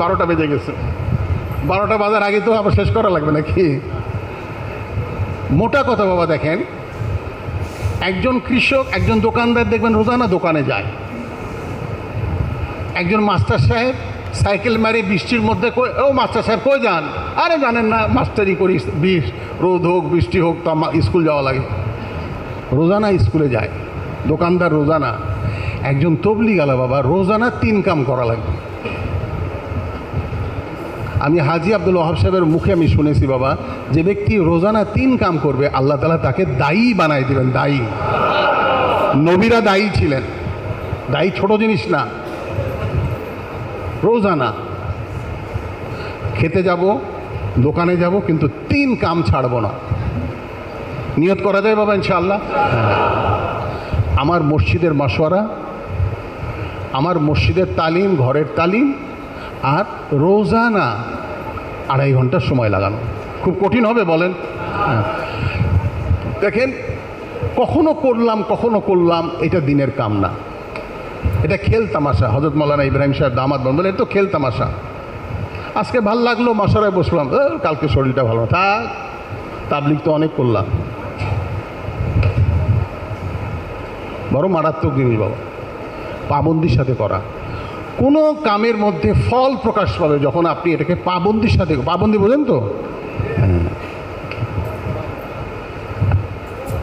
12টা বেজে গেছে, 12টা বাজার আগে তো আবার শেষ করা লাগবে নাকি? মোটা কথা বাবা, দেখেন একজন কৃষক, একজন দোকানদার দেখবেন রোজানা দোকানে যায়, একজন মাস্টার সাহেব সাইকেল মারি বৃষ্টির মধ্যে, ও মাস্টার সাহেব কই যান? আরে জানেন না মাস্টারি করি, রোদ হোক বৃষ্টি হোক তো স্কুল যাওয়া লাগে, রোজানা স্কুলে যায় দোকানদার রোজানা। একজন তবলিগ আলা বাবা রোজানা 3 কাম করা লাগবে। আমি হাজি আব্দুল ওয়াহাব সাহেবের মুখে আমি শুনেছি বাবা, যে ব্যক্তি রোজানা 3 কাম করবে আল্লাহ তাআলা তাকে দায়ী বানাই দিবেন। দায়ী, নবীরা দায়ী ছিলেন, দায়ী ছোট জিনিস না। রোজানা খেতে যাব, দোকানে যাব, কিন্তু 3 কাম ছাড়ব না। নিয়ত করা যায় বাবা ইনশাআল্লাহ। আমার মসজিদের মাশওয়ারা, আমার মসজিদের তালিম, ঘরের তালিম, আর রোজানা 2.5 ঘন্টার সময় লাগানো। খুব কঠিন হবে বলেন? দেখেন কখনো করলাম, এটা দিনের কাম না, এটা খেল তামাশা। হযরত মাওলানা ইব্রাহিম সাহেব দামাত বলেন এটা তো খেল তামাশা। আজকে ভাল লাগলো মাশওয়ারায় বসলাম, কালকে শরীরটা ভালো না থাক, তাবলিগ তো অনেক করলাম। বড় মারাত্মক জিনিস বাবা, পাবন্দির সাথে করা। কোনো কামের মধ্যে ফল প্রকাশ পাবে যখন আপনি এটাকে পাবন্দির সাথে, পাবন্দি বোঝেন তো?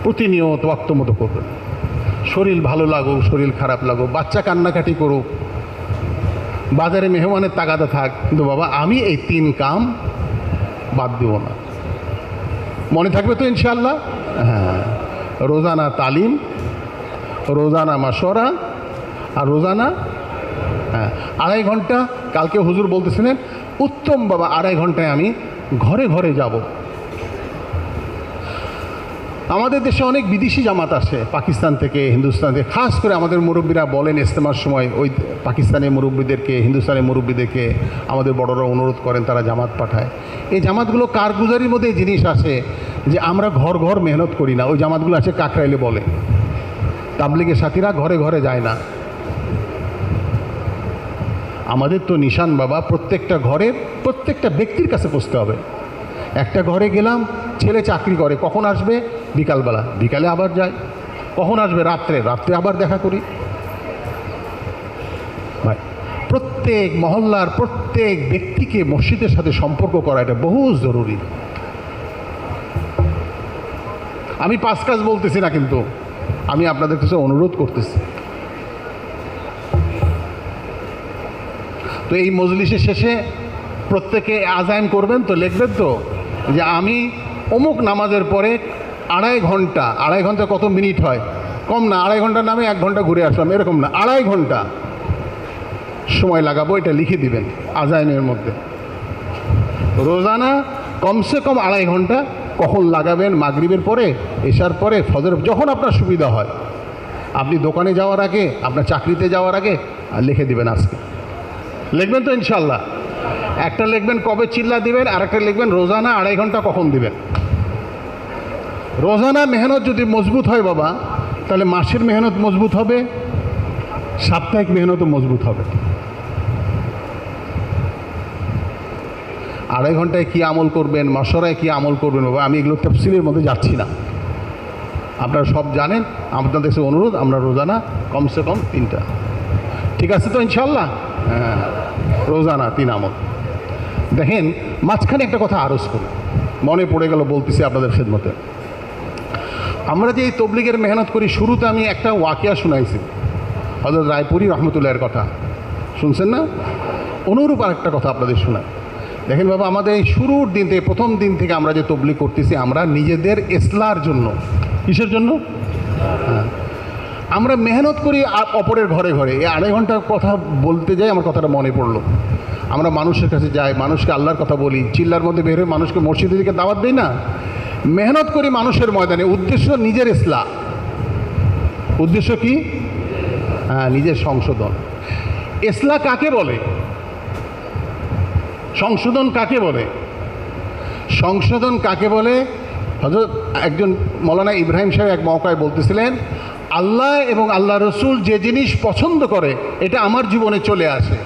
প্রতিনিয়ত ওয়াক্ত মতো করবেন। শরীর ভালো লাগুক, শরীর খারাপ লাগুক, বাচ্চা কান্নাকাটি করুক, বাজারে মেহমানের তাগাদা থাক, কিন্তু বাবা আমি এই 3 কাম বাদ দেব না। মনে থাকবে তো ইনশাআল্লাহ? হ্যাঁ, রোজানা তালিম, রোজানা মাশওয়ারা, আর রোজানা 2.5 ঘন্টা। কালকে হুজুর বলতেছিলেন উত্তম বাবা 2.5 ঘন্টায় আমি ঘরে ঘরে যাব। আমাদের দেশে অনেক বিদেশি জামাত আসে, পাকিস্তান থেকে, হিন্দুস্তান থেকে। খাস করে আমাদের মুরব্বীরা বলেন ইজতেমার সময় ওই পাকিস্তানি মুরব্বীদেরকে, হিন্দুস্তানি মুরব্বীদেরকে আমাদের বড়রা অনুরোধ করেন, তারা জামাত পাঠায়। এই জামাতগুলো কারগুজারির মধ্যে জিনিস আসে যে আমরা ঘর ঘর মেহনত করি না। ওই জামাতগুলো আছে কাকরাইলে বলে, তাবলিগের সাথীরা ঘরে ঘরে যায় না। আমাদের তো নিশান বাবা প্রত্যেকটা ঘরের প্রত্যেকটা ব্যক্তির কাছে পৌঁছতে হবে। একটা ঘরে গেলাম, ছেলে চাকরি করে, কখন আসবে? বিকালবেলা, বিকালে আবার যায়। কখন আসবে? রাত্রে, রাত্রে আবার দেখা করি। ভাই প্রত্যেক মহল্লার প্রত্যেক ব্যক্তিকে মসজিদের সাথে সম্পর্ক করা এটা বহু জরুরি। আমি 5 কাজ বলতেছি না, কিন্তু আমি আপনাদের কাছে অনুরোধ করতেছি। তো এই মজলিসের শেষে প্রত্যেকে আজান করবেন তো, লিখবেন তো যে আমি অমুক নামাজের পরে 2.5 ঘন্টা, 2.5 ঘন্টা কত মিনিট হয়? কম না, 2.5 ঘন্টার নামে 1 ঘন্টা ঘুরে আসলাম, এরকম না, 2.5 ঘন্টা সময় লাগাবো, এটা লিখে দিবেন আজাইনের মধ্যে। রোজানা কমসে কম 2.5 ঘন্টা কখন লাগাবেন? মাগরিবের পরে, এশার পরে, ফজর, যখন আপনার সুবিধা হয়। আপনি দোকানে যাওয়ার আগে, আপনার চাকরিতে যাওয়ার আগে লিখে দিবেন। আজকে লিখবেন তো ইনশাল্লাহ? একটা লিখবেন কবে চিল্লা দিবেন, আর একটা লিখবেন রোজানা 2.5 ঘন্টা কখন দিবেন। রোজানা মেহনত যদি মজবুত হয় বাবা, তাহলে মাসের মেহনত মজবুত হবে, সাপ্তাহিক মেহনতও মজবুত হবে। 2.5 ঘন্টায় কী আমল করবেন, মশরায় কী আমল করবেন বাবা, আমি এগুলো তাফসীরের মধ্যে যাচ্ছি না, আপনারা সব জানেন। আপনাদের কাছে অনুরোধ, আমরা রোজানা কমসে কম 3টা, ঠিক আছে তো ইনশাল্লাহ? হ্যাঁ, রোজানা 3 আমল। দেখেন, মাঝখানে একটা কথা আরজ করি, মনে পড়ে গেল, বলতেছি আপনাদের খেদমতে। আমরা যে এই তবলিগের মেহনত করি, শুরুতে আমি একটা ওয়াকিয়া শুনাইছি, হযরত রায়পুরী রহমতুল্লাহের কথা শুনছেন না? অনুরূপ আরেকটা কথা আপনাদের শোনায়। দেখেন বাবা, আমাদের এই শুরুর দিন থেকে, প্রথম দিন থেকে আমরা যে তবলিগ করতেছি, আমরা নিজেদের ইসলাহর জন্য। কিসের জন্য? হ্যাঁ, আমরা মেহনত করি অপরের ঘরে ঘরে। এই 2.5 ঘন্টার কথা বলতে যাই, আমার কথাটা মনে পড়লো। আমরা মানুষের কাছে যাই, মানুষকে আল্লাহর কথা বলি, চিল্লার মধ্যে বের হয়ে মানুষকে মসজিদের দিকে দাওয়াত দিই না? মেহনত করি মানুষের ময়দানে, উদ্দেশ্য নিজের ইসলাহ। উদ্দেশ্য কি? হ্যাঁ, নিজের সংশোধন। ইসলাহ কাকে বলে? সংশোধন কাকে বলে? সংশোধন কাকে বলে? হযরত একজন মৌলানা ইব্রাহিম সাহেব এক মওকায় বলতেছিলেন, আল্লাহ এবং আল্লাহ রসুল যে জিনিস পছন্দ করে এটা আমার জীবনে চলে আসে,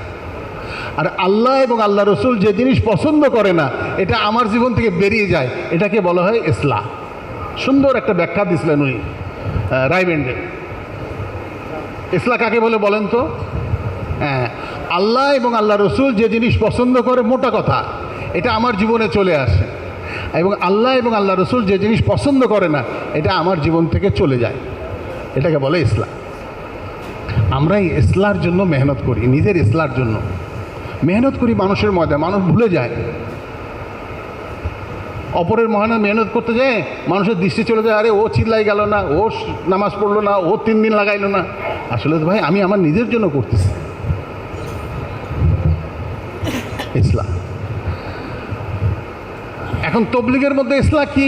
আর আল্লাহ এবং আল্লাহ রসুল যে জিনিস পছন্দ করে না এটা আমার জীবন থেকে বেরিয়ে যায়, এটাকে বলা হয় ইসলাহ। সুন্দর একটা ব্যাখ্যা দিয়েছিলেন উনি রায়বেন্ডে। ইসলাহ কাকে বলে বলেন তো? হ্যাঁ, আল্লাহ এবং আল্লাহ রসুল যে জিনিস পছন্দ করে, মোটা কথা, এটা আমার জীবনে চলে আসে, এবং আল্লাহ এবং আল্লাহ রসুল যে জিনিস পছন্দ করে না এটা আমার জীবন থেকে চলে যায়, এটাকে বলে ইসলাহ। আমরা এই ইসলাহর জন্য মেহনত করি, নিজের ইসলাহর জন্য মেহনত করি। মানুষের ময়দানে মানুষ ভুলে যায়, অপরের মহানা মেহনত করতে যায়, মানুষের দৃষ্টি চলে যায়, আরে ও চিল্লাই গেল না, ও নামাজ পড়লো না, ও 3 দিন লাগাইলো না। আসলে তো ভাই, আমি আমার নিজের জন্য করতেছি ইসলাহ। এখন তবলিগের মধ্যে ইসলাহ কি?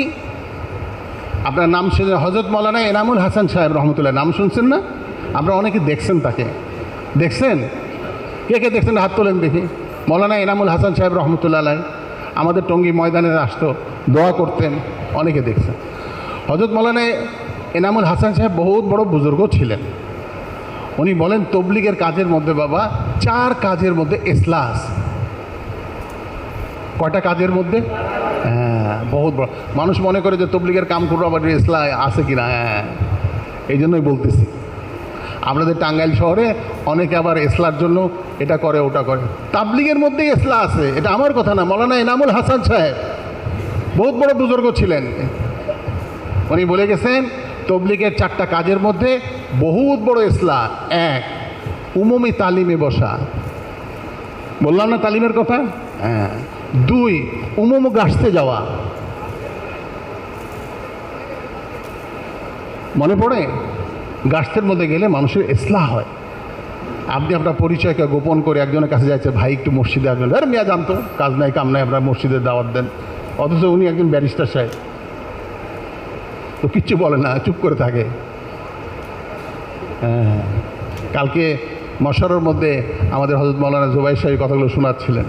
আপনার নাম শুনে হযরত মৌলানা এনামুল হাসান সাহেব রহমতুল্লাহ, নাম শুনছেন না? আপনারা অনেকে দেখছেন, তাকে দেখছেন? কে কে দেখছেন? হাত তোলেন দেখি। মৌলানা এনামুল হাসান সাহেব রহমতুল্লাহ আলাইহি আমাদের টঙ্গী ময়দানে আসতো, দোয়া করতেন, অনেকে দেখছেন। হযরত মৌলানা এনামুল হাসান সাহেব বহুত বড় বুজুর্গ ছিলেন। উনি বলেন, তবলিগের কাজের মধ্যে বাবা 4 কাজের মধ্যে ইসলাহ আছে। কয়টা কাজের মধ্যে? হ্যাঁ, বহুত বড়। মানুষ মনে করে যে তবলিগের কাম করবো, আবার ইসলাহ আছে কিনা। হ্যাঁ, এই জন্যই বলতেছি। আপনাদের টাঙ্গাইল শহরে অনেকে আবার ইসলাহর জন্য এটা করে ওটা করে, তাবলিগের মধ্যেই ইসলাহ আছে, এটা আমার কথা না। মৌলানা এনামুল হাসান সাহেব বহুত বড় বুজুর্গ ছিলেন, উনি বলে গেছেন তবলিগের 4টা কাজের মধ্যে বহুত বড় ইসলাহ। 1, উমুমি তালিমে বসা, বললাম না তালিমের কথা? হ্যাঁ। 2, উমুম গাছতে যাওয়া। মনে পড়ে? গাছের মধ্যে গেলে মানুষের ইসলাহ হয়। আপনি আপনার পরিচয়কে গোপন করে একজনের কাছে যাচ্ছে, ভাই একটু মসজিদে আসবেন, আরে মিয়া জানতো কাজ নাই কাম নাই, আপনার মসজিদের দাওয়াত দেন, অথচ উনি একজন ব্যারিস্টার সাহেব, তো কিচ্ছু বলে না, চুপ করে থাকে। হ্যাঁ, কালকে মশারের মধ্যে আমাদের হযরত মৌলানা জুবাইর সাহেব কথাগুলো শোনাচ্ছিলেন।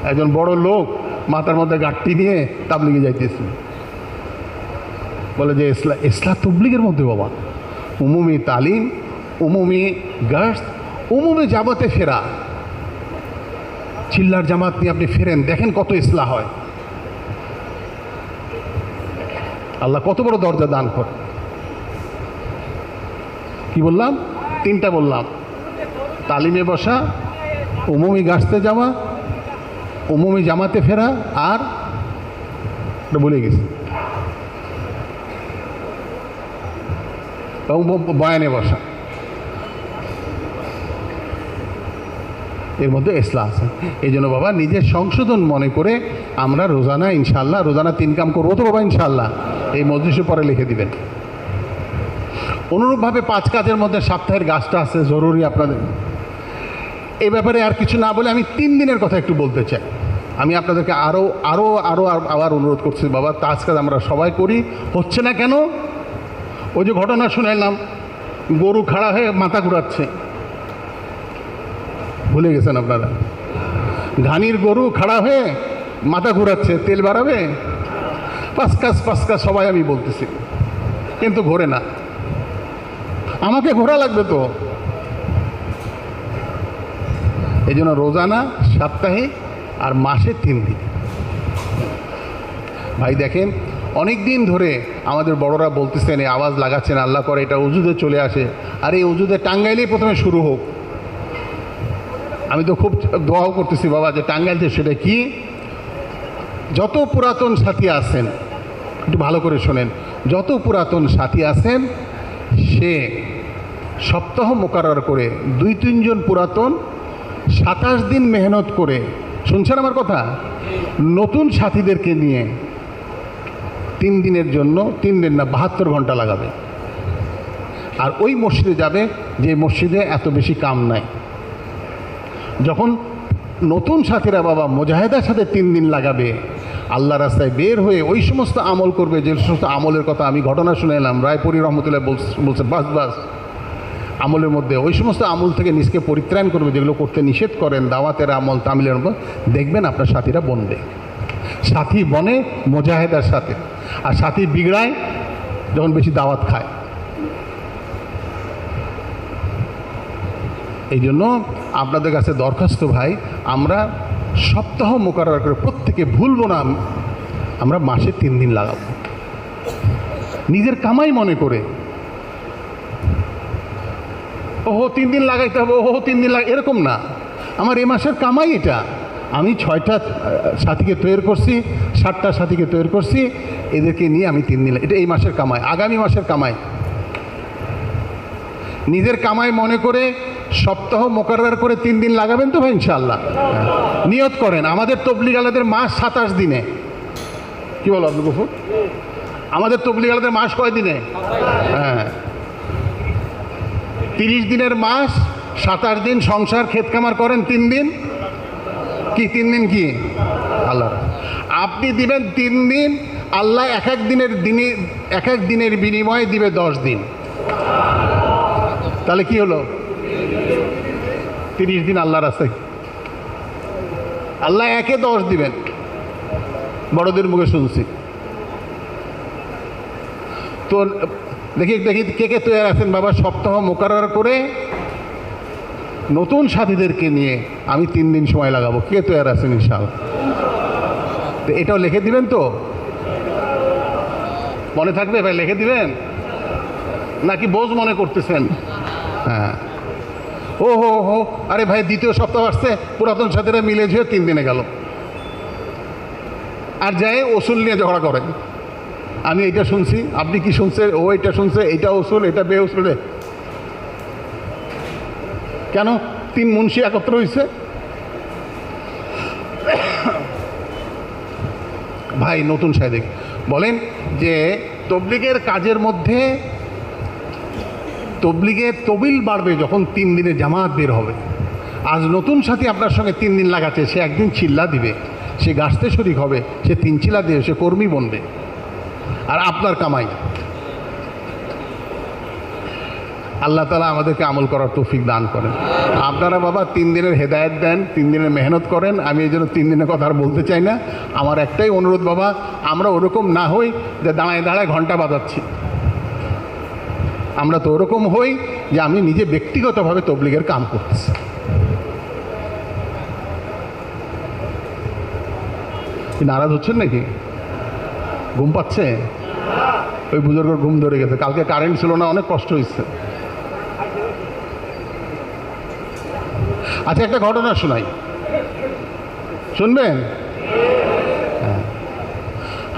একজন বড় লোক মাথার মধ্যে গাঁটটি নিয়ে তাবলিগে যাইতেছে, বলে যে ইসলাহ তবলিগের মধ্যে বাবা উমুমি তালিম, উমুমি গাছ, উমুমি জামাতে ফেরা। চিল্লার জামাত নিয়ে আপনি ফেরেন, দেখেন কত ইসলাহ হয়। আল্লাহ কত বড় দরজা দান করে। কি বললাম? 3টা বললাম, তালিমে বসা, উমুমি গাছতে যাওয়া, উমুমি জামাতে ফেরা, আর বলে গেছি বয়ানে বসা। এর মধ্যে ইসলাহ আছে। এই জন্য বাবা নিজের সংশোধন মনে করে আমরা রোজানা ইনশাল্লাহ, রোজানা 3 কাম করবো তো বাবা ইনশাল্লাহ। এই মজলিসে পরে লিখে দিবেন। অনুরূপভাবে 5 কাজের মধ্যে সপ্তাহের গাছটা আছে জরুরি আপনাদের। এই ব্যাপারে আর কিছু না বলে আমি 3 দিনের কথা একটু বলতে চাই। আমি আপনাদেরকে আবার অনুরোধ করছি, বাবা তাজ কাজ আমরা সবাই করি, হচ্ছে না কেন? ওই যে ঘটনা শুনাইলাম, গরু খাড়া হয়ে মাথা ঘুরাচ্ছে, ভুলে গেছেন আপনারা? ঘানির গরু খাড়া হয়ে মাথা ঘুরাচ্ছে, তেল বাড়াবে, পাঁচ কাজ সবাই আমি বলতেছি, কিন্তু ঘোরে না। আমাকে ঘোরা লাগবে তো। এই জন্য রোজানা, সপ্তাহে আর মাসে 3 দিন। ভাই দেখেন, অনেক দিন ধরে আমাদের বড়রা বলতেছেন, এই আওয়াজ লাগাচ্ছেন, আল্লাহ করে এটা উজুদে চলে আসে। আর এই উজুদে টাঙ্গাইলেই প্রথমে শুরু হোক। আমি তো খুব দোয়াও করতেছি বাবা যে টাঙ্গাইলতে সেটা কি, যত পুরাতন সাথী আছেন একটু ভালো করে শোনেন, যত পুরাতন সাথী আছেন সে সপ্তাহ মোকাররর করে 2-3 জন পুরাতন 27 দিন মেহনত করে, শুনছেন আমার কথা, নতুন সাথীদেরকে নিয়ে 3 দিনের জন্য, 3 দিন না 72 ঘন্টা লাগাবে। আর ওই মসজিদে যাবে যে মসজিদে এত বেশি কাম নাই। যখন নতুন সাথীরা বাবা মুজাহিদার সাথে 3 দিন লাগাবে, আল্লাহ রাস্তায় বের হয়ে ওই সমস্ত আমল করবে যে সমস্ত আমলের কথা আমি ঘটনা শুনে এলাম, রায়পুরী রহমতুল্লাহ বলছে বাস আমলের মধ্যে ওই সমস্ত আমল থেকে নিজকে পরিত্রাণ করবে যেগুলো করতে নিষেধ করেন, দাওয়াতের আমল, তামিলের আমল, দেখবেন আপনার সাথীরা বনবে। সাথী বনে মুজাহিদার সাথে, আর সাথী বিগড়ায় যখন বেশি দাওয়াত খায়। এই জন্য আপনাদের কাছে দরখাস্ত ভাই, আমরা সপ্তাহ মোকাররর করে প্রত্যেকে ভুলবো না, আমরা মাসে 3 দিন লাগাবো নিজের কামাই মনে করে। ওহো 3 দিন লাগাইতে হবে, ওহো 3 দিন এরকম না। আমার এ মাসের কামাই এটা, আমি 6টা সাথীকে তৈরি করছি, 7টা সাথীকে তৈরি করছি, এদেরকে নিয়ে আমি 3 দিন, এটা এই মাসের কামাই, আগামী মাসের কামাই। নিজের কামাই মনে করে সপ্তাহ মোকাররর করে 3 দিন লাগাবেন তো ভাই ইনশাআল্লাহ। নিয়ত করেন। আমাদের তবলিগ আলাদের মাস 27 দিনে, কি বলো আব্দুল গফুর? আমাদের তবলিগ আলাদের মাস কয় দিনে? হ্যাঁ, 30 দিনের মাস, 27 দিন সংসার ক্ষেত কামার করেন, 3 দিন কি 3 দিন কি আল্লাহ আপনি দিবেন 3 দিন, আল্লাহ এক এক দিনের বিনিময়ে দিবে 10 দিন। তাহলে কি হলো? 30 দিন আল্লাহর রাস্তায়, আল্লাহ একে 10 দিবেন। বড়দের মুখে শুনছি তো। দেখি কে তৈরি আছেন বাবা সপ্তাহ মোকাররর করে নতুন সাথীদেরকে নিয়ে আমি 3 দিন সময় লাগাবো? কে তৈরি আছেন ইনশাআল্লাহ? তো এটাও লিখে দিবেন তো, মনে থাকবে ভাই? লিখে দিবেন নাকি বোঝ মনে করতেছেন? হ্যাঁ, হো আরে ভাই দ্বিতীয় সপ্তাহ আসছে, পুরাতন সাথীরা মিলে ঝুয়ে 3 দিনে গেল, আর যায় ওসুল নিয়ে ঝগড়া করে। আমি এইটা শুনছি, আপনি কি শুনছেন? ও এটা শুনছে, এইটা ওসুল, এটা বে ওসুলে। কেন 3 মুন্সি একত্র হয়েছে? ভাই নতুন সাহেব বলেন যে তবলিগের কাজের মধ্যে তবলিগের তবিল বাড়বে যখন 3 দিনে জামাত বের হবে। আজ নতুন সাথী আপনার সঙ্গে 3 দিন লাগাচ্ছে, সে একদিন চিল্লা দিবে, সে গাছতে শরিক হবে, সে 3 চিল্লা দিবে, সে কর্মী বনবে, আর আপনার কামাই। আল্লাহ তাআলা আমাদেরকে আমল করার তৌফিক দান করেন। আপনারা বাবা 3 দিনের হেদায়েত দেন, 3 দিনের মেহনত করেন। আমি এই জন্য 3 দিনের কথা আর বলতে চাই না। আমার একটাই অনুরোধ বাবা, আমরা ওরকম না হই যে দাঁড়ায় ঘন্টা বাজাচ্ছি। আমরা তো ওরকম হই যে আমি নিজে ব্যক্তিগতভাবে তবলিগের কাম করতেছি। নারাজ হচ্ছেন নাকি? ঘুম পাচ্ছে? ওই বুজুর্গর ঘুম ধরে গেছে, কালকে কারেন্ট ছিল না, অনেক কষ্ট হয়েছে। আচ্ছা, একটা ঘটনা শোনাই, শুনবেন?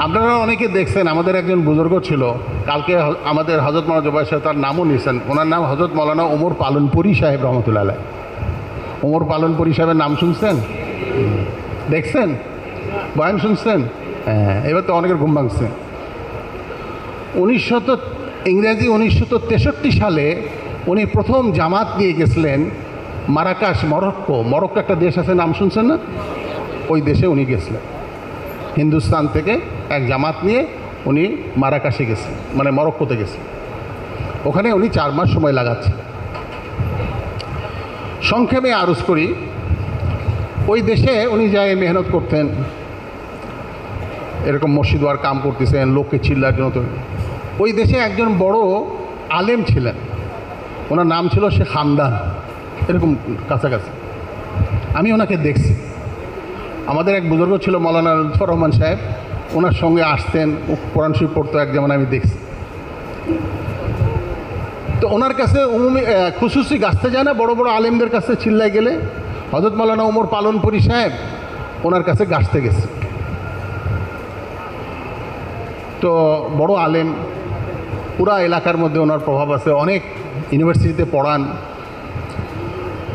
আপনারা অনেকে দেখছেন, আমাদের একজন বুজুর্গ ছিল, কালকে আমাদের হজরত মৌলানা জুবাইর সাহেব তার নামও নিয়েছেন। ওনার নাম হজরত মৌলানা ওমর পালনপুরি সাহেব রহমতুল্লাহ আলাইহ। ওমর পালনপুরি সাহেবের নাম শুনছেন? দেখছেন? বয়ান শুনছেন? হ্যাঁ, এবার তো অনেকের ঘুম ভাঙছে। ইংরেজি 1963 সালে উনি প্রথম জামাত নিয়ে গেছিলেন মারাকাশ, মরক্কো একটা দেশ আছে, নাম শুনছেন না? ওই দেশে উনি গেছিলেন। হিন্দুস্তান থেকে এক জামাত নিয়ে উনি মারাকাশে গেছেন, মানে মরক্কোতে গেছেন। ওখানে উনি 4 মাস সময় লাগাচ্ছেন। সংক্ষেপে আরজ করি, ওই দেশে উনি যায় মেহনত করতেন, এরকম মসজিদ ওয়ার কাম করতেছেন, লোককে চিল্লার জন্য। ওই দেশে একজন বড় আলেম ছিলেন, ওনার নাম ছিল শেখ হামদান, এরকম কাছাকাছি। আমি ওনাকে দেখছি। আমাদের এক বুজুর্গ ছিল মৌলানা লুৎফর রহমান সাহেব, ওনার সঙ্গে আসতেন, কোরআন শরীফ পড়তো এক, যেমন আমি দেখছি। তো ওনার কাছে খুশুসি গাছতে যায় না, বড় বড় আলেমদের কাছে চিল্লায় গেলে হযরত মৌলানা ওমর পালনপুরি সাহেব ওনার কাছে গাছতে গেছে। তো বড় আলেম, পুরা এলাকার মধ্যে ওনার প্রভাব আছে, অনেক ইউনিভার্সিটিতে পড়ান।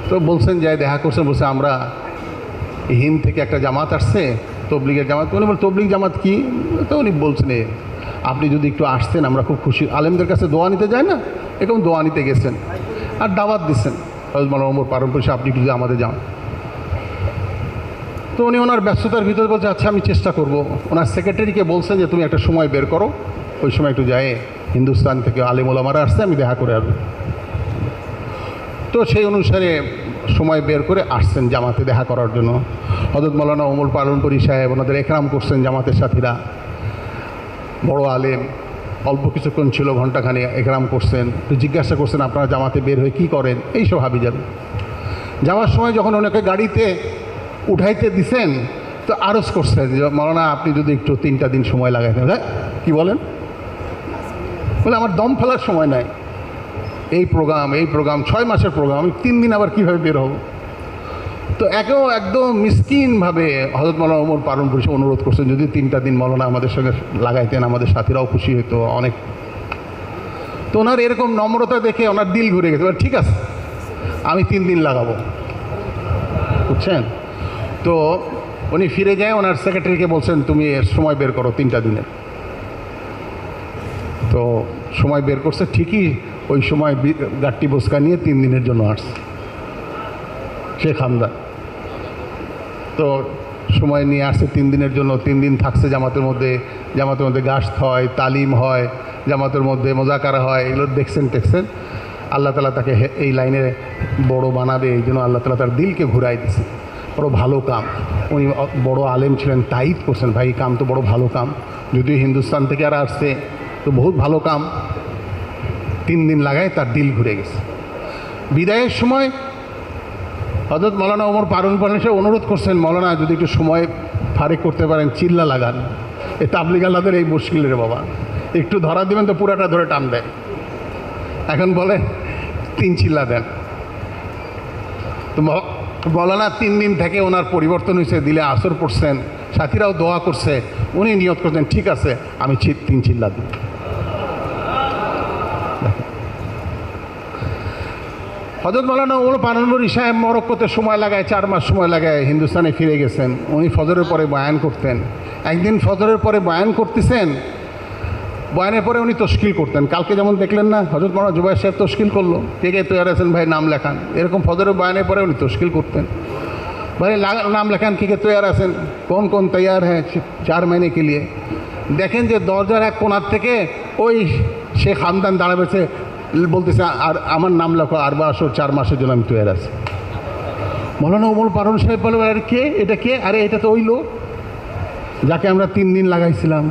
তো বলছেন, যায় দেখা করছেন, বলছে আমরা হিন্দ থেকে একটা জামাত আসছে, তবলিগের জামাত। উনি বল, তবলিগ জামাত কি? তো উনি বলছেন, আপনি যদি একটু আসতেন আমরা খুব খুশি। আলেমদের কাছে দোয়া নিতে যায় না, এরকম দোয়া নিতে গেছেন আর দাওয়াত দিচ্ছেন হযরত মৌলানা ওমর পালনপুরি সাহেব, আপনি একটু আমাদের যান। তো উনি ওনার ব্যস্ততার ভিতরে বলছে, আচ্ছা আমি চেষ্টা করব। ওনার সেক্রেটারিকে বলছেন যে তুমি একটা সময় বের করো, ওই সময় একটু যায়, হিন্দুস্তান থেকে আলেম ওলামারা আসছে, আমি দেখা করে আসবো। তো সেই অনুসারে সময় বের করে আসছেন জামাতে দেখা করার জন্য। হযরত মৌলানা ওমর পালনপুরি সাহেব ওনাদের একরাম করছেন, জামাতের সাথীরা, বড় আলেম, অল্প কিছুক্ষণ ছিল, ঘণ্টাখানে একরাম করছেন। তো জিজ্ঞাসা করছেন, আপনারা জামাতে বের হয়ে কী করেন? এইসব হাবি যাবে। যাওয়ার সময় যখন ওনাকে গাড়িতে উঠাইতে দিছেন, তো আরজ করছেন যে মৌলানা আপনি যদি একটু 3টা দিন সময় লাগাইতেন। হ্যাঁ, কী বলেন? বলে আমার দম ফেলার সময় নাই, এই প্রোগ্রাম 6 মাসের প্রোগ্রাম, আমি 3 দিন আবার কীভাবে বের হব? তো একদম মিসকিনভাবে হযরত মৌলানা ওমর পালনপুরি অনুরোধ করছেন, যদি 3টা দিন মৌলানা আমাদের সঙ্গে লাগাইতেন, আমাদের সাথীরাও খুশি হতো অনেক। তো ওনার এরকম নম্রতা দেখে ওনার দিল ঘুরে গেছে, ঠিক আছে আমি 3 দিন লাগাবো, বুঝছেন? তো উনি ফিরে যায়, ওনার সেক্রেটারিকে বলছেন তুমি এর সময় বের করো 3টা দিনের। তো সময় বের করছে, ঠিকই ওই সময় গাট্টি বসকা নিয়ে 3 দিনের জন্য আসছে শেখ হামদান। তো সময় নিয়ে আসছে 3 দিনের জন্য। 3 দিন থাকছে জামাতের মধ্যে গাশত হয়, তালিম হয়, জামাতের মধ্যে মোজাকারা হয়, এগুলো দেখছেন। আল্লাহ তাআলা তাকে এই লাইনে বড় বানাবে, এই জন্য আল্লাহ তাআলা তার দিলকে ঘুরাই দিছে। বড় ভালো কাম, উনি বড় আলেম ছিলেন, তাইদ করছেন, ভাই কাম তো বড় ভালো কাম, যদিও হিন্দুস্তান থেকে আর আসছে, তো বহুত ভালো কাম। 3 দিন লাগায় তার দিল ঘুরে গেছে। বিদায়ের সময় হযরত মৌলানা ওমর পালনপুরি সাহেব অনুরোধ করছেন, মৌলানা যদি একটু সময় ফারেক করতে পারেন, চিল্লা লাগান, এই তাবলিগ আল্লাহদের এই মুশকিল রে বাবা, একটু ধরা দেবেন তো পুরাটা ধরে টান দেয়। এখন বলে 3 চিল্লা দেন। তো মৌলানা 3 দিন থেকে ওনার পরিবর্তন হয়েছে, দিলে আসর পড়ছেন, সাথীরাও দোয়া করছে, উনি নিয়ত করছেন ঠিক আছে আমি 3 চিল্লা দিই। হযরত মৌলানা ওমর পালনপুরি সাহেব মরক্কোতে সময় লাগায়, 4 মাস সময় লাগায়, হিন্দুস্তানে ফিরে গেছেন। উনি ফজরের পরে বয়ান করতেন। একদিন ফজরের পরে বয়ান করতেছেন, বয়ানের পরে উনি তশকিল করতেন। কালকে যেমন দেখলেন না হযরত মৌলানা জুবায়ের সাহেব তশকিল করলো, কে কে তৈয়ার আছেন ভাই নাম লেখান, এরকম ফজরের বয়ানের পরে উনি তশকিল করতেন, ভাই নাম লেখান, কে কে তৈয়ার আছেন, কোন তৈয়ার হ্যাঁ 4 মहीने के लिए। দেখেন যে দরজার এক কোণার থেকে ওই শেখ হামদান দাঁড়াবেছে, বলতেছে আর আমার নাম লেখো, আর 4 মাসের জন্য আমি তৈয়ার আছি। মৌলানা ওমর পালন সাহেব বলে, আরে কে এটা, কে? আরে এটা তো ওই লোক যাকে আমরা 3 দিন লাগাইছিলাম,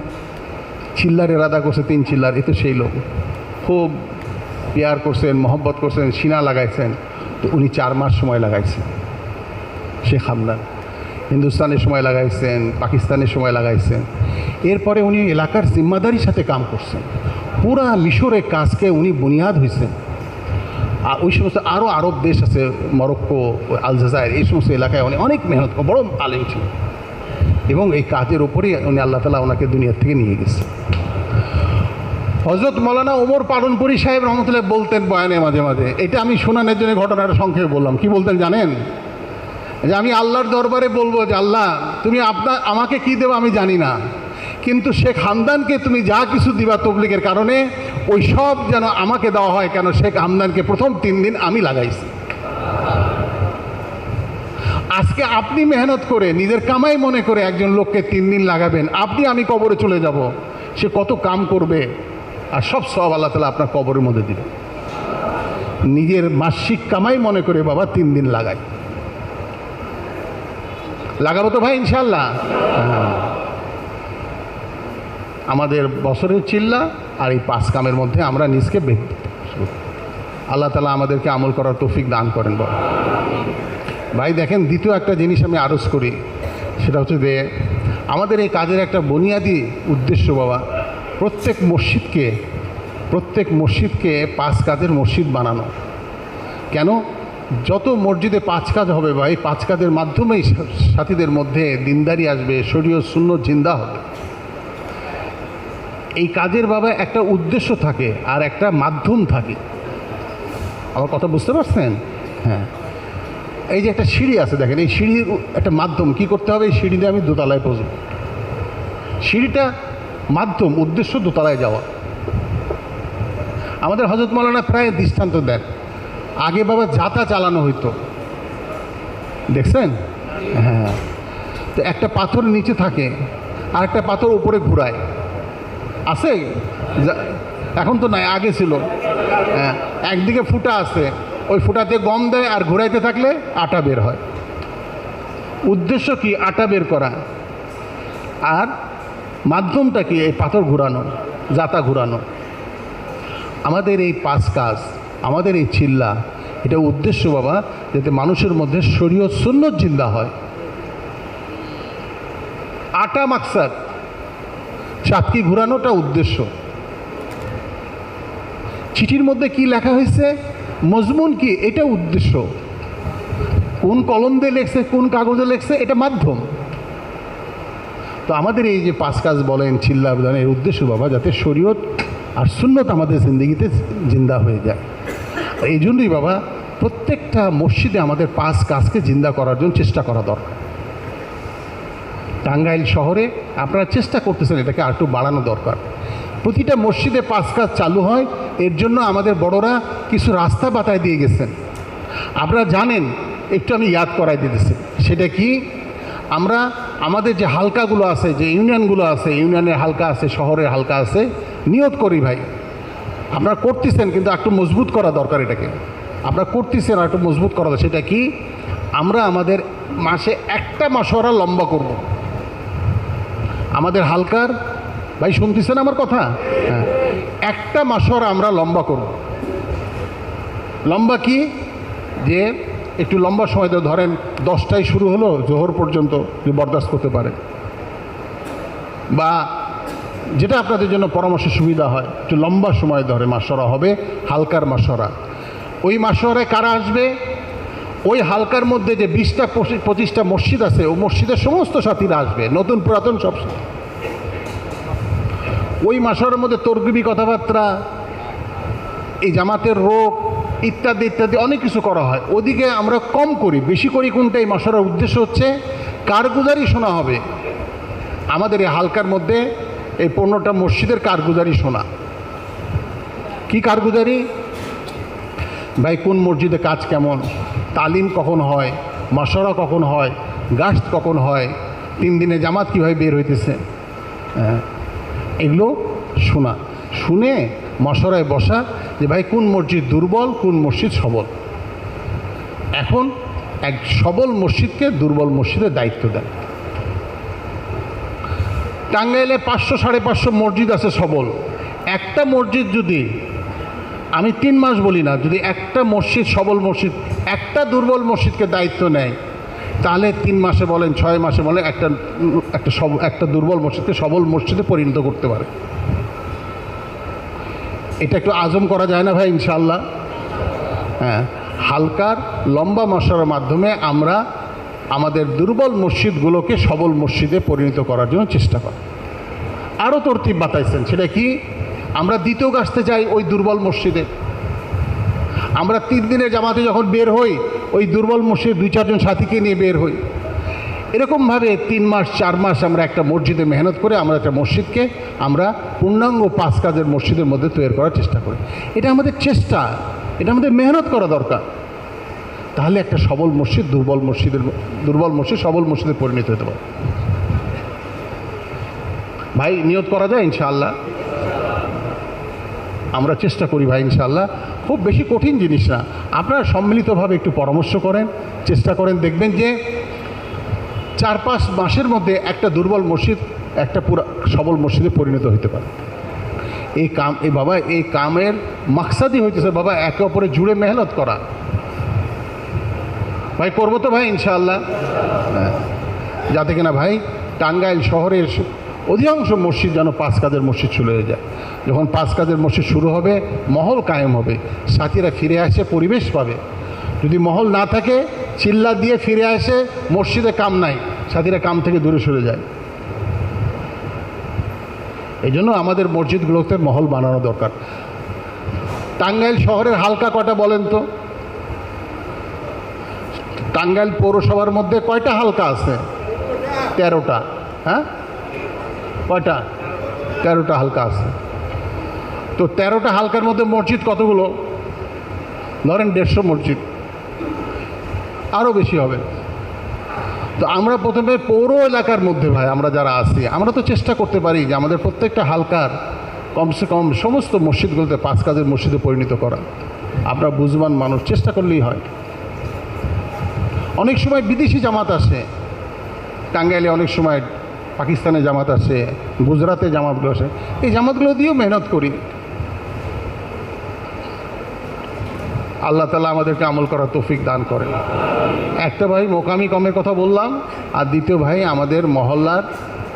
চিল্লার এরাদা করছে 3 চিল্লার, এ তো সেই লোক। খুব পেয়ার করছেন, মহব্বত করছেন, সিনা লাগাইছেন। তো উনি 4 মাস সময় লাগাইছেন শেখ হামদান, হিন্দুস্তানের সময় লাগাইছেন, পাকিস্তানের সময় লাগাইছেন। এরপরে উনি এলাকার জিম্মাদারির সাথে কাম করছেন, পুরা মিশরের কাজকে উনি বুনিয়াদ হয়েছেন। আর ওই সমস্ত আরও আরব দেশ আছে, মরক্কো, আলজাজায়ের, এই সমস্ত এলাকায় উনি অনেক মেহনত, বড় আলেম ছিলেন, এবং এই কাজের ওপরেই উনি আল্লাহ তাআলা ওনাকে দুনিয়ার থেকে নিয়ে গেছে। হযরত মৌলানা ওমর পালনপুরি সাহেব রহমতুল্লাহ বলতেন বয়ানে মাঝে মাঝে, এটা আমি শোনানোর জন্য ঘটনাটা সংক্ষেপে বললাম। কি বলতেন জানেন? যে আমি আল্লাহর দরবারে বলবো যে আল্লাহ তুমি আমাকে কি দেবো আমি জানি না, কিন্তু শেখ হামদানকে তুমি যা কিছু দিবা তবলিগের কারণে ওই সব যেন আমাকে দেওয়া হয়, কেন শেখ হামদানকে প্রথম 3 দিন আমি লাগাইছি। আজকে আপনি মেহনত করে নিজের কামাই মনে করে একজন লোককে 3 দিন লাগাবেন, আপনি আমি কবরে চলে যাব, সে কত কাম করবে আর সব সব আল্লাহ তাআলা আপনার কবরের মধ্যে দিবে। নিজের মাসিক কামাই মনে করে বাবা 3 দিন লাগাই, লাগাবো তো ভাই ইনশাল্লাহ। আমাদের বছরের চিল্লা আর এই 5 কামের মধ্যে আমরা নিজকে আল্লাহ তাআলা আমাদেরকে আমল করার তৌফিক দান করেন। বাবা ভাই দেখেন, দ্বিতীয় একটা জিনিস আমি আরজ করি, সেটা হচ্ছে যে আমাদের এই কাজের একটা বুনিয়াদি উদ্দেশ্য বাবা, প্রত্যেক মসজিদকে 5 কাজের মসজিদ বানানো। কেন? যত মসজিদে 5 কাজ হবে ভাই, 5 কাজের মাধ্যমেই সাথীদের মধ্যে দিনদারি আসবে, শরীয়ত সুন্নাত জিন্দা হবে। এই কাজের বাবা একটা উদ্দেশ্য থাকে আর একটা মাধ্যম থাকে। আমার কথা বুঝতে পারছেন? হ্যাঁ, এই যে একটা সিঁড়ি আছে দেখেন, এই সিঁড়ির একটা মাধ্যম কি করতে হবে, এই সিঁড়ি দিয়ে আমি দোতলায় পৌঁছব। সিঁড়িটা মাধ্যম, উদ্দেশ্য দোতলায় যাওয়া। আমাদের হযরত মাওলানা প্রায় দৃষ্টান্ত দেন, আগে বাবা যাতা চালানো হইতো, দেখছেন? হ্যাঁ, তো একটা পাথর নিচে থাকে আর একটা পাথর উপরে ঘুরায়, আছে? এখন তো নাই, আগে ছিল। হ্যাঁ, একদিকে ফুটা আছে, ওই ফুটাতে গম দেয় আর ঘুরাইতে থাকলে আটা বের হয়। উদ্দেশ্য কি? আটা বের করা। আর মাধ্যমটা কি? এই পাথর ঘুরানো, যাতা ঘুরানো। আমাদের এই 5 কাজ, আমাদের এই চিল্লা, এটা উদ্দেশ্য বাবা, যাতে মানুষের মধ্যে শরীয়ত সুন্নাত জিন্দা হয়। আটা মাকসাদ, চাটকি ঘুরানোটা উদ্দেশ্য। চিঠির মধ্যে কি লেখা হয়েছে, মজমুন কি, এটা উদ্দেশ্য। কোন কলম দিয়ে লেখছে, কোন কাগজে লেখছে, এটা মাধ্যম। তো আমাদের এই যে 5 কাজ বলেন, চিল্লা বলেন, এর উদ্দেশ্য বাবা যাতে শরীয়ত আর সুন্নাত আমাদের জিন্দগিতে জিন্দা হয়ে যায়। এই জন্যই বাবা প্রত্যেকটা মসজিদে আমাদের 5 কাজকে জিন্দা করার জন্য চেষ্টা করা দরকার। টাঙ্গাইল শহরে আপনারা চেষ্টা করতেছেন, এটাকে আর একটু বাড়ানো দরকার। প্রতিটা মসজিদে 5 কাজ চালু হয়, এর জন্য আমাদের বড়রা কিছু রাস্তা বাতায় দিয়ে গেছেন। আপনারা জানেন, একটু আমি ইয়াদ করাই দিতেছি। সেটা কি? আমরা আমাদের যে হালকাগুলো আছে, যে ইউনিয়নগুলো আছে, ইউনিয়নের হালকা আছে, শহরের হালকা আছে, নিয়ত করি ভাই, আপনারা করতেছেন, কিন্তু একটু মজবুত করা দরকার। এটাকে আপনারা করতেছেন, আর একটু মজবুত করা দরকার। সেটা কি? আমরা আমাদের মাসে একটা মাসওয়ারা লম্বা করব। আমাদের হালকার ভাই শুনতেছেন আমার কথা? হ্যাঁ, একটা মাসওয়ারা আমরা লম্বা করব। লম্বা কি? যে একটু লম্বা সময় ধরেন 10টায় শুরু হলো, জোহর পর্যন্ত যে বরদাস্ত করতে পারে, বা যেটা আপনাদের জন্য পরামর্শ সুবিধা হয়, একটু লম্বা সময় ধরে মাসওয়ারা হবে, হালকার মাসওয়ারা। ওই মাসওয়ারায় কারা আসবে? ওই হালকার মধ্যে যে 20টা-25টা মসজিদ আছে, ওই মসজিদের সমস্ত সাথীরা আসবে, নতুন পুরাতন সব। ওই মাসওয়ারার মধ্যে তরকিবি কথাবার্তা, এই জামাতের রোগ ইত্যাদি ইত্যাদি অনেক কিছু করা হয়। ওদিকে আমরা কম করি, বেশি করি কোনটা? এই মাসওয়ারার উদ্দেশ্য হচ্ছে কারগুজারি শোনা হবে। আমাদের এই হালকার মধ্যে এই 15টা মসজিদের কারগুজারি শোনা। কি কারগুজারি? ভাই কোন মসজিদে কাজ কেমন, তালিম কখন হয়, মাসওয়ারা কখন হয়, গাস্ত কখন হয়, 3 দিনে জামাত কীভাবে বের হইতেছে, এগুলো শোনা। শুনে মাসওয়ারায় বসা যে ভাই কোন মসজিদ দুর্বল, কোন মসজিদ সবল। এখন এক সবল মসজিদকে দুর্বল মসজিদের দায়িত্ব দেন। টাঙ্গাইলে 500-550 মসজিদ আছে সবল। একটা মসজিদ যদি, আমি 3 মাস বলি না, যদি একটা মসজিদ সবল মসজিদ একটা দুর্বল মসজিদকে দায়িত্ব নেয়, তাহলে 3 মাসে বলেন 6 মাসে বলেন একটা দুর্বল মসজিদকে সবল মসজিদে পরিণত করতে পারে। এটা একটু আজম করা যায় না ভাই ইনশাআল্লাহ? হ্যাঁ, হালকার লম্বা মাসওয়ারার মাধ্যমে আমরা আমাদের দুর্বল মসজিদগুলোকে সবল মসজিদে পরিণত করার জন্য চেষ্টা করি। আরও তরতিব বাতাইছেন, সেটা কি? আমরা দ্বিতীয় গাছতে যাই ওই দুর্বল মসজিদে। আমরা 3 দিনের জামাতে যখন বের হই, ওই দুর্বল মসজিদে 2-4 জন সাথীকে নিয়ে বের হই। এরকমভাবে 3 মাস 4 মাস আমরা একটা মসজিদে মেহনত করে আমরা একটা মসজিদকে আমরা পূর্ণাঙ্গ 5 কাজের মসজিদের মধ্যে তৈরি করার চেষ্টা করি। এটা আমাদের চেষ্টা, এটা আমাদের মেহনত করা দরকার। তাহলে একটা সবল মসজিদ দুর্বল মসজিদ সবল মসজিদে পরিণত হতে পারে। ভাই নিয়ত করা যায় ইনশাআল্লাহ, আমরা চেষ্টা করি ভাই ইনশাআল্লাহ। খুব বেশি কঠিন জিনিস না, আপনারা সম্মিলিতভাবে একটু পরামর্শ করেন, চেষ্টা করেন, দেখবেন যে 4-5 মাসের মধ্যে একটা দুর্বল মসজিদ একটা পুরো সবল মসজিদে পরিণত হতে পারে। এই কামের মাকসাদই হইতেছে বাবা একে অপরে জুড়ে মেহনত করা। ভাই করবো তো ভাই ইনশাআল্লাহ, যাতে কিনা ভাই টাঙ্গাইল শহরের অধিকাংশ মসজিদ যেন 5 কাজের মসজিদ শুরু হয়ে যায়। যখন 5 কাজের মসজিদ শুরু হবে, মহল কায়েম হবে, সাথীরা ফিরে আসে, পরিবেশ পাবে। যদি মহল না থাকে, চিল্লা দিয়ে ফিরে আসে, মসজিদে কাম নাই, সাথীরা কাম থেকে দূরে সরে যায়। এই জন্য আমাদের মসজিদগুলোতে মহল বানানো দরকার। টাঙ্গাইল শহরের হালকা কয়টা বলেন তো? টাঙ্গাইল পৌরসভার মধ্যে কয়টা হালকা আছে? 13টা। হ্যাঁ, কয়টা? 13টা হালকা আছে। তো 13টা হালকার মধ্যে মসজিদ কতগুলো? ধরেন 150 মসজিদ, আরও বেশি হবে। তো আমরা প্রথমে পৌর এলাকার মধ্যে ভাই আমরা যারা আছি, আমরা তো চেষ্টা করতে পারি যে আমাদের প্রত্যেকটা হালকার কমসে কম সমস্ত মসজিদগুলোতে 5 কাজের মসজিদে পরিণত করা। আপনারা বুঝবান মানুষ, চেষ্টা করলেই হয়। অনেক সময় বিদেশি জামাত আসে টাঙ্গাইলে, অনেক সময় পাকিস্তানে জামাত আসে, গুজরাতে জামাতগুলো আসে, এই জামাতগুলো দিয়েও মেহনত করি। আল্লাহ তাআলা আমাদেরকে আমল করার তৌফিক দান করেন। একটা ভাই মোকামি কমের কথা বললাম, আর দ্বিতীয় ভাই আমাদের মহল্লার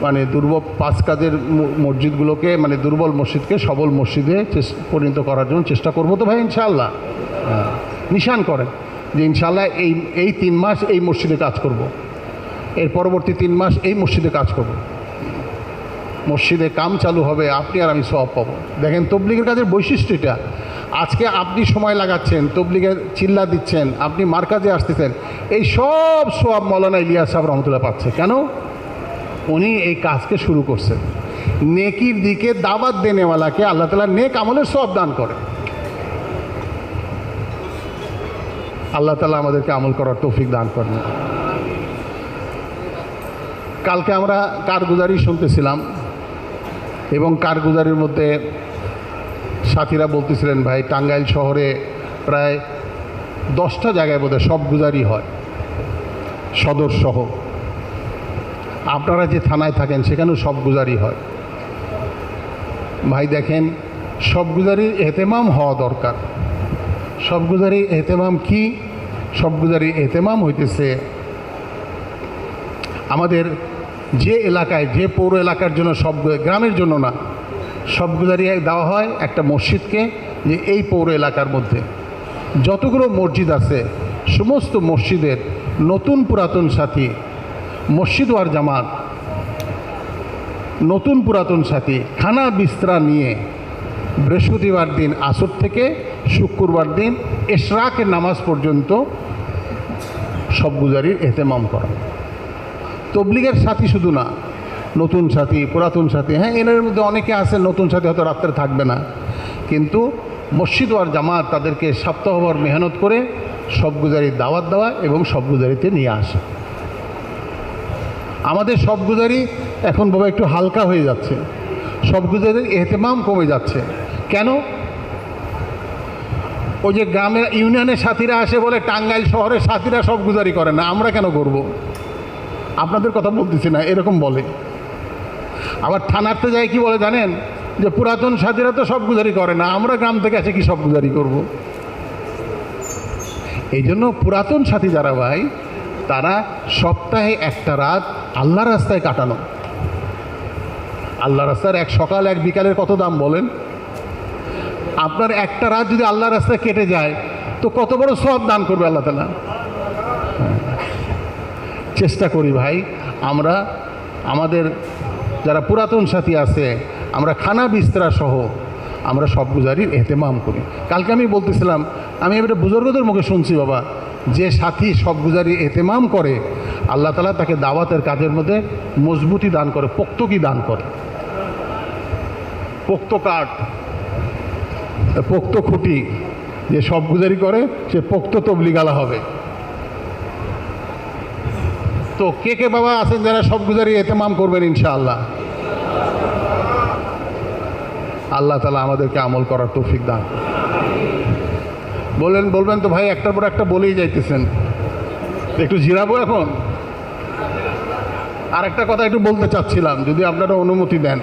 মানে দুর্বল 5 কাজের মসজিদগুলোকে মানে দুর্বল মসজিদকে সবল মসজিদে পরিণত করার জন্য চেষ্টা করবো তো ভাই ইনশাআল্লাহ। নিশান করেন যে ইনশাআল্লাহ এই 3 মাস এই মসজিদে কাজ করব, এর পরবর্তী 3 মাস এই মসজিদে কাজ করব। মসজিদে কাম চালু হবে, আপনি আর আমি সওয়াব পাবো। দেখেন তবলিগের কাজের বৈশিষ্ট্য এটা। আজকে আপনি সময় লাগাচ্ছেন, তবলিগের চিল্লা দিচ্ছেন, আপনি মার্কাজে আসতেছেন, এই সব সওয়াব মৌলানা ইলিয়াস সাহেব রহমতুল্লাহ পাচ্ছে। কেন? উনি এই কাজকে শুরু করছেন। নেকির দিকে দাওয়াত দেনেওয়ালাকে আল্লাহ তাআলা নেক আমলের সওয়াব দান করে। আল্লাহ তাআলা আমাদেরকে আমল করার তৌফিক দান করেন। কালকে আমরা কারগুজারি শুনতেছিলাম, এবং কারগুজারির মধ্যে সাথীরা বলতেছিলেন ভাই টাঙ্গাইল শহরে প্রায় 10টা জায়গায় বোধহয় সব গুজারি হয়, সদর সহ। আপনারা যে থানায় থাকেন সেখানেও সব গুজারি হয়। ভাই দেখেন, সব গুজারির এহতেমাম হওয়া দরকার। সব গুজারির এহতেমাম কি? সব গুজারির এহতেমাম হইতেছে আমাদের যে এলাকায়, যে পৌর এলাকার জন্য, সব গ্রামের জন্য না, সব গুজারি দেওয়া হয় একটা মসজিদকে, যে এই পৌর এলাকার মধ্যে যতগুলো মসজিদ আছে সমস্ত মসজিদের নতুন পুরাতন সাথী, মসজিদ ওয়ার জামাত, নতুন পুরাতন সাথী খানা বিস্তরা নিয়ে বৃহস্পতিবার দিন আসর থেকে শুক্রবার দিন এশরাকের নামাজ পর্যন্ত সব গুজারির এহতেমাম করা। তবলিগের সাথী শুধু না, নতুন সাথী, পুরাতন সাথী, হ্যাঁ এর মধ্যে অনেকে আছে নতুন সাথী হয়তো রাত্রে থাকবে না, কিন্তু মসজিদ ওয়ার জামাত তাদেরকে সপ্তাহভর মেহনত করে সব গুজারির দাওয়াত দেওয়া এবং সব গুজারিতে নিয়ে আসা। আমাদের সব গুজারি এখন বাবা একটু হালকা হয়ে যাচ্ছে, সব গুজারির এহতেমাম কমে যাচ্ছে। কেন? ওই যে গ্রামের ইউনিয়নের সাথীরা আসে বলে টাঙ্গাইল শহরের সাথীরা সব গুজারি করে না, আমরা কেন করব? আপনাদের কথা বলতেছি না, এরকম বলে। আবার থানাতে যায় কি বলে জানেন? যে পুরাতন সাথীরা তো সব গুজারি করে না, আমরা গ্রাম থেকে এসে কি সব গুজারি করব? এই জন্য পুরাতন সাথী যারা ভাই, তারা সপ্তাহে একটা রাত আল্লাহ রাস্তায় কাটানো। আল্লাহ রাস্তার এক সকাল এক বিকালের কত দাম বলেন? আপনার একটা রাত যদি আল্লাহ রাস্তায় কেটে যায় তো কত বড় সওয়াব দান করবে আল্লাহ তাআলা। চেষ্টা করি ভাই আমরা, আমাদের যারা পুরাতন সাথী আছে, আমরা খানা বিস্তরা সহ আমরা সব গুজারির এহতেমাম করি। কালকে আমি বলতেছিলাম, আমি এবারে বুজুর্গদের মুখে শুনছি বাবা, যে সাথী সব গুজারির এহতেমাম করে আল্লাহ তাআলা তাকে দাওয়াতের কাজের মধ্যে মজবুতি দান করে, পোক্তকি দান করে। পোক্ত কাঠ, পোক্ত খুঁটি, যে সব গুজারি করে সে পোক্ত তবলিগালা হবে। তো কে কে বাবা আছেন যারা সব গুজারি এতেমাম করবেন ইনশাআল্লাহ? আল্লাহ তাআলা আমাদেরকে আমল করার তৌফিক দান। বলবেন তো ভাই একটার পর একটা বলেই যাইতেছেন, একটু জিরাবো এখন। আর একটা কথা একটু বলতে চাচ্ছিলাম, যদি আপনারা অনুমতি দেন।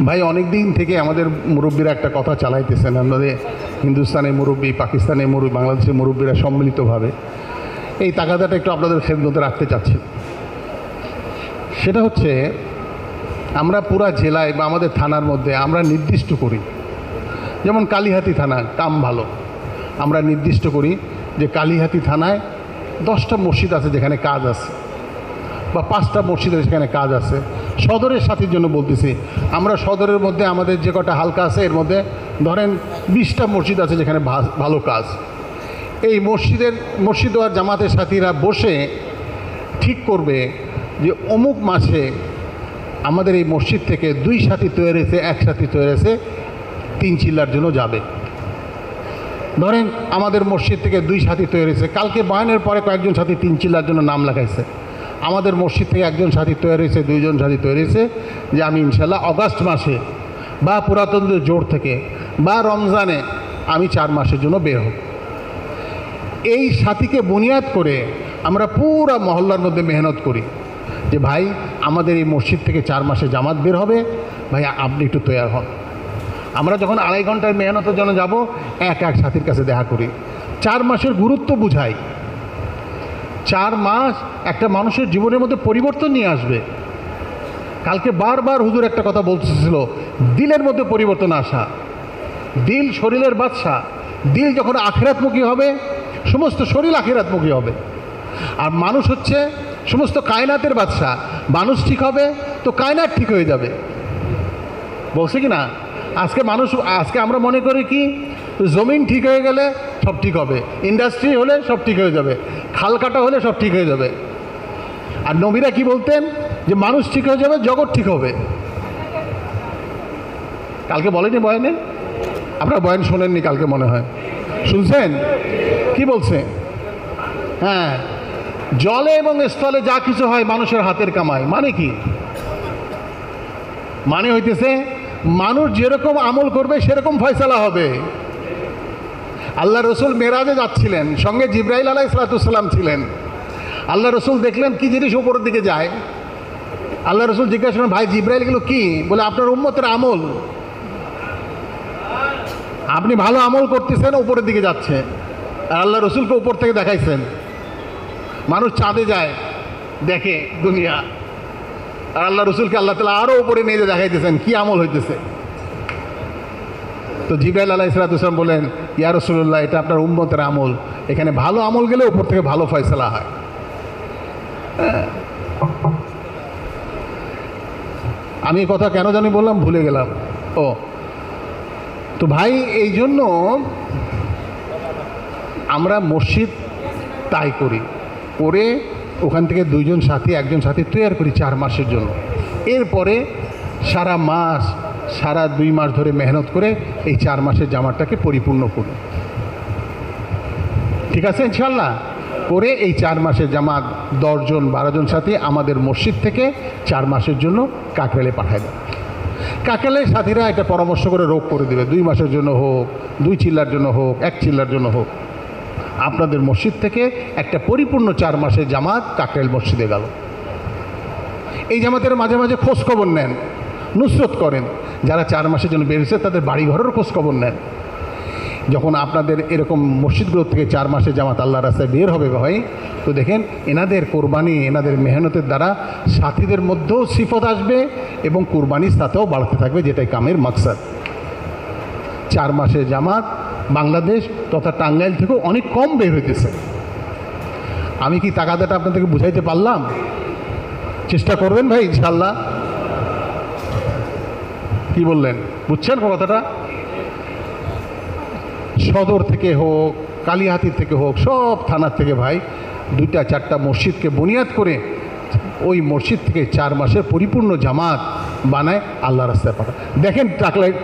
ভাই অনেক দিন থেকে আমাদের মুরব্বীরা একটা কথা চালাইতেছেন, আমাদের হিন্দুস্তানের মুরব্বী, পাকিস্তানের মুরব্বী, বাংলাদেশের মুরব্বীরা সম্মিলিতভাবে এই তাগাদাটা একটু আপনাদের খেদমতে রাখতে চাচ্ছি। সেটা হচ্ছে আমরা পুরা জেলায় বা আমাদের থানার মধ্যে আমরা নির্দিষ্ট করি, যেমন কালিহাতী থানা কাম ভালো, আমরা নির্দিষ্ট করি যে কালিহাতী থানায় 10টা মসজিদ আছে যেখানে কাজ আছে, বা 5টা মসজিদের সেখানে কাজ আছে। সদরের সাথীর জন্য বলতেছি, আমরা সদরের মধ্যে আমাদের যে কটা হালকা আছে এর মধ্যে ধরেন 20টা মসজিদ আছে যেখানে ভালো কাজ। এই মসজিদ আর জামাতের সাথীরা বসে ঠিক করবে যে অমুক মাসে আমাদের এই মসজিদ থেকে 2 সাথী তৈরি হয়েছে, 1 সাথী তৈরি হয়েছে 3 চিল্লার জন্য যাবে। ধরেন আমাদের মসজিদ থেকে 2 সাথী তৈরি হয়েছে, কালকে বয়ানের পরে কয়েকজন সাথী 3 চিল্লার জন্য নাম লেখাইছে। আমাদের মসজিদ থেকে একজন সাথী তৈরি হয়েছে, 2 জন সাথী তৈরি হয়েছে যে আমি ইনশাল্লাহ অগাস্ট মাসে বা পুরাতনদের জোর থেকে বা রমজানে আমি 4 মাসের জন্য বের হব। এই সাথীকে বুনিয়াদ করে আমরা পুরা মহল্লার মধ্যে মেহনত করি যে ভাই আমাদের এই মসজিদ থেকে 4 মাসে জামাত বের হবে, ভাই আপনি একটু তৈরি হন। আমরা যখন 2.5 ঘন্টার মেহনতের জন্য যাব, এক সাথীর কাছে দেখা করি, 4 মাসের গুরুত্ব বুঝাই। 4 মাস একটা মানুষের জীবনের মধ্যে পরিবর্তন নিয়ে আসবে। কালকে বারবার হুজুর একটা কথা বলতেছিল, দিলের মধ্যে পরিবর্তন আসা। দিল শরীরের বাদশা, দিল যখন আখিরাতমুখী হবে সমস্ত শরীর আখিরাতমুখী হবে। আর মানুষ হচ্ছে সমস্ত কায়নাতের বাদশা, মানুষ ঠিক হবে তো কায়নাত ঠিক হয়ে যাবে। বলছে কি না? আজকে আমরা মনে করি কি জমিন ঠিক হয়ে গেলে সব ঠিক হবে, ইন্ডাস্ট্রি হলে সব ঠিক হয়ে যাবে, খাল কাটা হলে সব ঠিক হয়ে যাবে। আর নবীরা কি বলতেন যে মানুষ ঠিক হয়ে যাবে, জগৎ ঠিক হবে। কালকে বলেনি বয়ানে? আপনারা বয়ান শোনেননি কালকে মনে হয়, শুনছেন? কি বলছে? হ্যাঁ, জলে এবং স্থলে যা কিছু হয় মানুষের হাতের কামাই। মানে কি? মানে হইতেছে মানুষ যেরকম আমল করবে সেরকম ফয়সালা হবে। আল্লাহ রসুল মেরাজে যাচ্ছিলেন, সঙ্গে জিব্রাইল আলাইহিসসালাম ছিলেন। আল্লাহ রসুল দেখলেন কি জিনিস উপরের দিকে যায়। আল্লাহ রসুল জিজ্ঞাসা করেন, ভাই জিব্রাইল এগুলো কি? বলে আপনার উম্মতের আমল, আপনি ভালো আমল করতেছেন, উপরের দিকে যাচ্ছে। আর আল্লাহ রসুলকে উপর থেকে দেখাইছেন। মানুষ চাঁদে যায় দেখে দুনিয়া, আর আল্লাহ রসুলকে আল্লাহ তাআলা আরও উপরে নিয়ে যে দেখাইতেছেন কি আমল হইতেছে। তো জিব্রাইল আলাইহিসসালাম বলেন, ইয়া রাসূলুল্লাহ, এটা আপনার উম্মতের আমল, এখানে ভালো আমল গেলে উপর থেকে ভালো ফয়সালা হয়। আমি এই কথা কেন জানি বললাম, ভুলে গেলাম। তো ভাই এই জন্য আমরা মসজিদ তাই করি, করে ওখান থেকে 2 জন সাথী 1 জন সাথী তৈরি করি 4 মাসের জন্য। এরপরে সারা 2 মাস ধরে মেহনত করে এই 4 মাসের জামাতটাকে পরিপূর্ণ করি। ঠিক আছে ইনশাল্লাহ? করে এই 4 মাসের জামাত 10 জন 12 জন সাথী আমাদের মসজিদ থেকে 4 মাসের জন্য কাকরাইলে পাঠায় দেয়। কাকরাইলের সাথীরা একটা পরামর্শ করে রোগ করে দেবে, 2 মাসের জন্য হোক, 2 চিল্লার জন্য হোক, 1 চিল্লার জন্য হোক, আপনাদের মসজিদ থেকে একটা পরিপূর্ণ 4 মাসের জামাত কাকরাইল মসজিদে গেল। এই জামাতের মাঝে মাঝে খোঁজখবর নেন, নুসরত করেন। যারা 4 মাসের জন্য বেরিয়েছে তাদের বাড়িঘরের খোঁজখবর নেন। যখন আপনাদের এরকম মসজিদগুলো থেকে 4 মাসের জামাত আল্লাহর রাস্তায় বের হবে ভাই, তো দেখেন এনাদের কোরবানি, এনাদের মেহনতের দ্বারা সাথীদের মধ্যেও সিফত আসবে এবং কোরবানির সাথেও বাড়তে থাকবে, যেটাই কামের মাকসাদ। 4 মাসের জামাত বাংলাদেশ তথা টাঙ্গাইল থেকেও অনেক কম বের হইতেছে। আমি কি তাগাদাটা আপনাদেরকে বুঝাইতে পারলাম? চেষ্টা করবেন ভাই ইনশাল্লাহ। কি বললেন, বুঝছেন কথাটা? সদর থেকে হোক, কালিহাতির থেকে হোক, সব থানার থেকে ভাই 2-4টা মসজিদকে বুনিয়াদ করে ওই মসজিদ থেকে 4 মাসের পরিপূর্ণ জামাত বানায় আল্লাহ রাস্তায় পাঠায়। দেখেন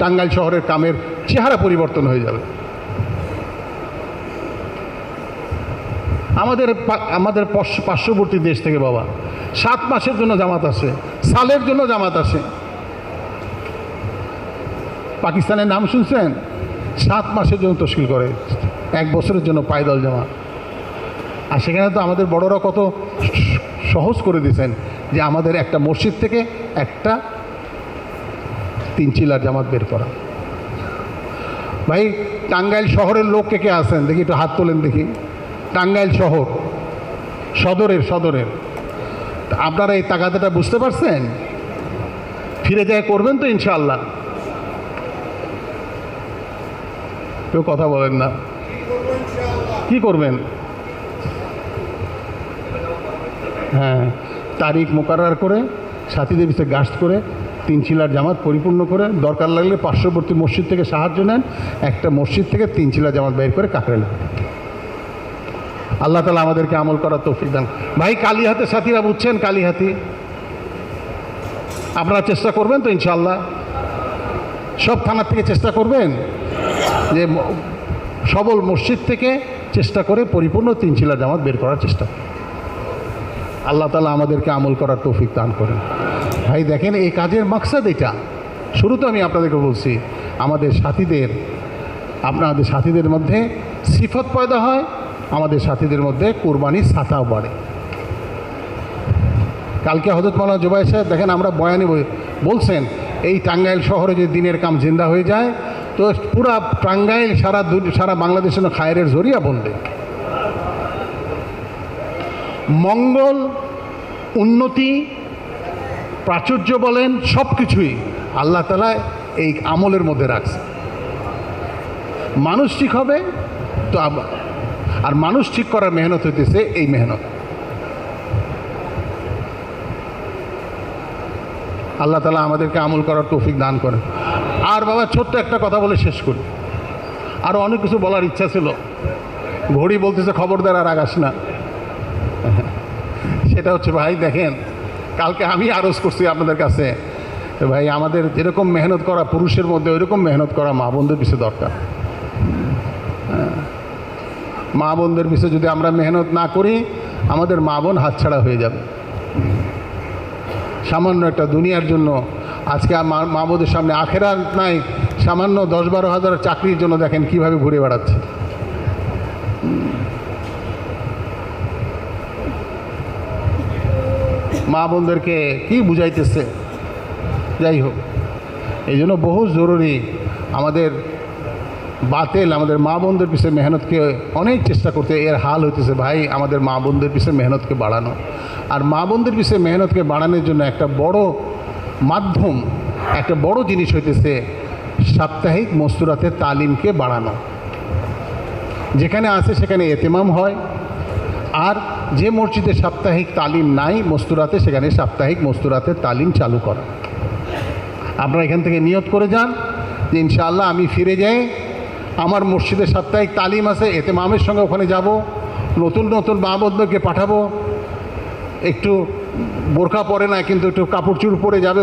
টাঙ্গাইল শহরের কামের চেহারা পরিবর্তন হয়ে যাবে। আমাদের পার্শ্ববর্তী দেশ থেকে বাবা 7 মাসের জন্য জামাত আসে, সালের জন্য জামাত আসে। পাকিস্তানের নাম শুনছেন? 7 মাসের জন্য তশকিল করে, 1 বছরের জন্য পায়দল জামাত। আর সেখানে তো আমাদের বড়রা কত সহজ করে দিয়েছেন যে আমাদের একটা মসজিদ থেকে একটা 3 চিলার জামাত বের করা। ভাই টাঙ্গাইল শহরের লোক কে কে আছেন দেখি, একটু হাত তোলেন দেখি। টাঙ্গাইল শহর সদরের আপনারা এই তাগাদাটা বুঝতে পারছেন? ফিরে যায় করবেন তো ইনশাআল্লাহ? কেউ কথা বলেন না, কি করবেন? হ্যাঁ, তারিখ মোকাররার করে সাথীদের বিষয়ে গাস্ট করে 3 চিলার জামাত পরিপূর্ণ করে, দরকার লাগলে পার্শ্ববর্তী মসজিদ থেকে সাহায্য নেন, একটা মসজিদ থেকে 3 চিলার জামাত বের করে কাকড়ে নেন। আল্লাহ তাআলা আমাদেরকে আমল করার তৌফিক দান। ভাই কালিহাতের সাথীরা বুঝছেন? কালিহাতি আপনারা চেষ্টা করবেন তো ইনশাআল্লাহ? সব থানার থেকে চেষ্টা করবেন যে সবল মসজিদ থেকে চেষ্টা করে পরিপূর্ণ 3 চিলার জামাত বের করার চেষ্টা। আল্লাহ তাআলা আমাদেরকে আমল করার তৌফিক দান করেন। ভাই দেখেন এই কাজের মাকসাদ এটা। শুরুতে আমি আপনাদেরকে বলছি আমাদের সাথীদের মধ্যে সিফত পয়দা হয়, আমাদের সাথীদের মধ্যে কোরবানির সাতাও বাড়ে। কালকে হযরত মাওলানা জুবাইর সাহেব দেখেন আমরা বয়ানে বলছেন এই টাঙ্গাইল শহরে যে দিনের কাম জিন্দা হয়ে যায় তো পুরা টাঙ্গাইল সারা বাংলাদেশের খায়ের জরিয়া বলবে। মঙ্গল, উন্নতি, প্রাচুর্য বলেন সব কিছুই আল্লাহ তাআলা এই আমলের মধ্যে রাখছে। মানুষ ঠিক হবে তো আর মানুষ ঠিক করার মেহনত হইতেছে এই মেহনত। আল্লাহ তাআলা আমাদেরকে আমল করার তৌফিক দান করেন। আর বাবা ছোট্ট একটা কথা বলে শেষ করি, আরও অনেক কিছু বলার ইচ্ছা ছিল, ঘড়ি বলতেছে খবরদার আর আগাস না। সেটা হচ্ছে ভাই দেখেন কালকে আমি আরজ করছি আপনাদের কাছে, ভাই আমাদের যেরকম মেহনত করা পুরুষের মধ্যে ওইরকম মেহনত করা মা বোনদের পিছিয়ে দরকার। মা বোনদের পিছিয়ে যদি আমরা মেহনত না করি আমাদের মা বোন হাতছাড়া হয়ে যাবে। সামান্য একটা দুনিয়ার জন্য আজকে মা বোনদের সামনে আখেরাত নাই, সামান্য 10-12 হাজার চাকরির জন্য দেখেন কিভাবে ঘুরে বেড়াচ্ছে। মা বোনদেরকে কি বুঝাইতেছে। যাই হোক, এই জন্য বহু জরুরি আমাদের আমাদের মা বোনদের পিছনে মেহনতকে অনেক চেষ্টা করতে। এর হাল হইতেছে ভাই আমাদের মা বোনদের পিছনে মেহনতকে বাড়ানো। আর মা বোনদের পিছনে মেহনতকে বাড়ানোর জন্য একটা বড় মাধ্যম, একটা বড় জিনিস হইতেছে সাপ্তাহিক মস্তুরাতের তালিমকে বাড়ানো। যেখানে আছে সেখানে এতেমাম হয়, আর যে মসজিদে সাপ্তাহিক তালিম নাই মস্তুরাতে সেখানে সাপ্তাহিক মস্তুরাতের তালিম চালু করা। আপনারা এখান থেকে নিয়ত করে যান যে ইনশাআল্লাহ আমি ফিরে যাই, আমার মসজিদে সাপ্তাহিক তালিম আছে, এতেমামের সঙ্গে ওখানে যাব, নতুন নতুন মা বোনদেরকে পাঠাবো, একটু বোরকা পরে না কিন্তু একটু কাপড় চুড় পরে যাবে,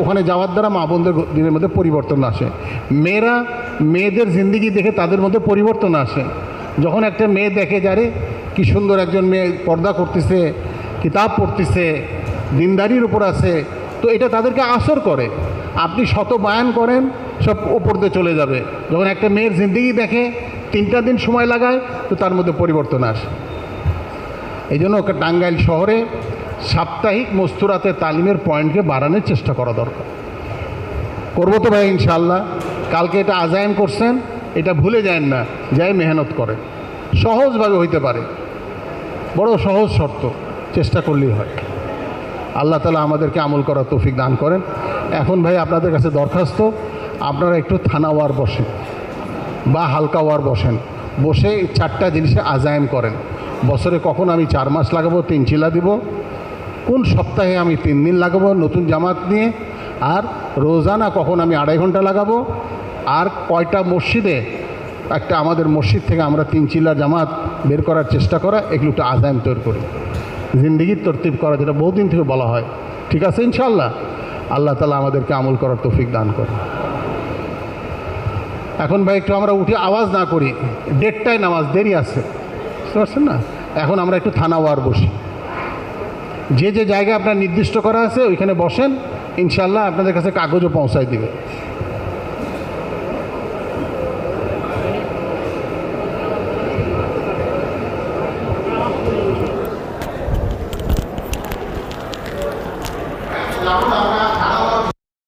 ওখানে যাওয়ার দ্বারা মা বোনদের দিনের মধ্যে পরিবর্তন আসে। মেয়েদের জিন্দিগি দেখে তাদের মধ্যে পরিবর্তন আসে। যখন একটা মেয়ে দেখে যারে কি সুন্দর একজন মেয়ে পর্দা করতেছে, কিতাব পড়তেছে, দিনদারির উপর আছে, তো এটা তাদেরকে আসর করে। আপনি শত বায়ান করেন সব ওপর দিয়ে চলে যাবে। যখন একটা মেয়ের জিন্দিগি দেখে 3টা দিন সময় লাগায় তো তার মধ্যে পরিবর্তন আসে। এই জন্য টাঙ্গাইল শহরে সাপ্তাহিক মস্তুরাতে তালিমের পয়েন্টকে বাড়ানোর চেষ্টা করা দরকার। করবো তো ভাই ইনশাআল্লাহ। কালকে এটা আজাইম করছেন, এটা ভুলে যান না, যাই মেহনত করে। সহজভাবে হইতে পারে, বড় সহজ শর্ত, চেষ্টা করলেই হয়। আল্লাহ তাআলা আমাদেরকে আমল করার তৌফিক দান করেন। এখন ভাই আপনাদের কাছে দরখাস্ত, আপনারা একটু থানা ওয়ার বসেন বা হালকা ওয়ার বসে 4টা জিনিসে আজাইম করেন। বছরে কখন আমি 4 মাস লাগাবো 3 চিলা দিব, কোন সপ্তাহে আমি 3 দিন লাগাবো নতুন জামাত নিয়ে, আর রোজানা কখন আমি 2.5 ঘন্টা লাগাবো, আর কয়টা মসজিদে একটা আমাদের মসজিদ থেকে আমরা 3 চিল্লা জামাত বের করার চেষ্টা করা, এগুলো একটু আজাইম তৈরি করি, জিন্দিগির তরতিব করা, যেটা বহুদিন থেকে বলা হয়। ঠিক আছে ইনশাআল্লাহ? আল্লাহ তাআলা আমাদেরকে আমল করার তৌফিক দান করে। এখন ভাই একটু আমরা উঠে আওয়াজ না করি, 1:30টায় নামাজ, দেরি আছে, বুঝতে পারছেন না? এখন আমরা একটু থানাওয়ার বসি, যে যে জায়গায় আপনার নির্দিষ্ট করা আছে ওইখানে বসেন, ইনশাআল্লাহ আপনাদের কাছে কাগজও পৌঁছায় দিবে। আমরা